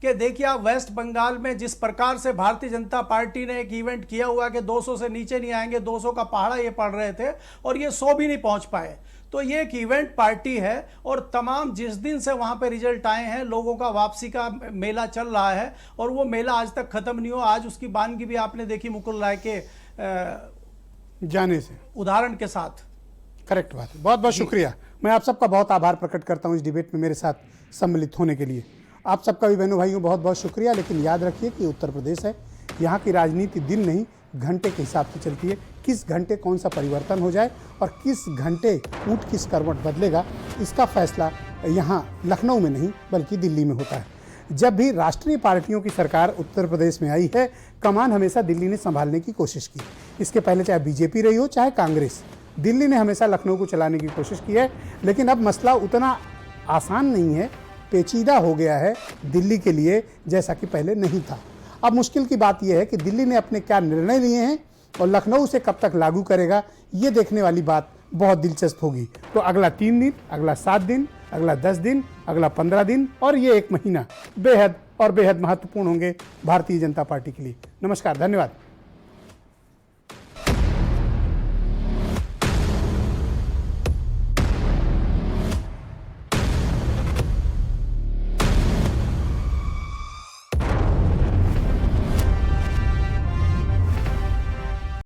कि देखिए आप वेस्ट बंगाल में जिस प्रकार से भारतीय जनता पार्टी ने एक इवेंट किया हुआ कि 200 से नीचे नहीं आएंगे, 200 का पहाड़ा ये पढ़ रहे थे और ये 100 भी नहीं पहुंच पाए। तो ये एक इवेंट पार्टी है और तमाम जिस दिन से वहां पे रिजल्ट आए हैं, लोगों का वापसी का मेला चल रहा है और वो मेला आज तक खत्म नहीं हुआ। आज उसकी वानगी भी आपने देखी मुकुल राय के जाने से, उदाहरण के साथ। करेक्ट बात है। बहुत बहुत शुक्रिया। मैं आप सबका बहुत आभार प्रकट करता हूं इस डिबेट में मेरे साथ सम्मिलित होने के लिए। आप सबका भी बहनों भाइयों बहुत बहुत शुक्रिया। लेकिन याद रखिए कि उत्तर प्रदेश है, यहाँ की राजनीति दिन नहीं घंटे के हिसाब से चलती है। किस घंटे कौन सा परिवर्तन हो जाए और किस घंटे ऊँट किस करवट बदलेगा, इसका फैसला यहाँ लखनऊ में नहीं बल्कि दिल्ली में होता है। जब भी राष्ट्रीय पार्टियों की सरकार उत्तर प्रदेश में आई है, कमान हमेशा दिल्ली ने संभालने की कोशिश की। इसके पहले चाहे बीजेपी रही हो चाहे कांग्रेस, दिल्ली ने हमेशा लखनऊ को चलाने की कोशिश की है। लेकिन अब मसला उतना आसान नहीं है, पेचीदा हो गया है दिल्ली के लिए, जैसा कि पहले नहीं था। अब मुश्किल की बात यह है कि दिल्ली ने अपने क्या निर्णय लिए हैं और लखनऊ उसे कब तक लागू करेगा, ये देखने वाली बात बहुत दिलचस्प होगी। तो अगला 3 दिन, अगला 7 दिन, अगला 10 दिन, अगला 15 दिन और ये 1 महीना बेहद और बेहद महत्वपूर्ण होंगे भारतीय जनता पार्टी के लिए। नमस्कार, धन्यवाद।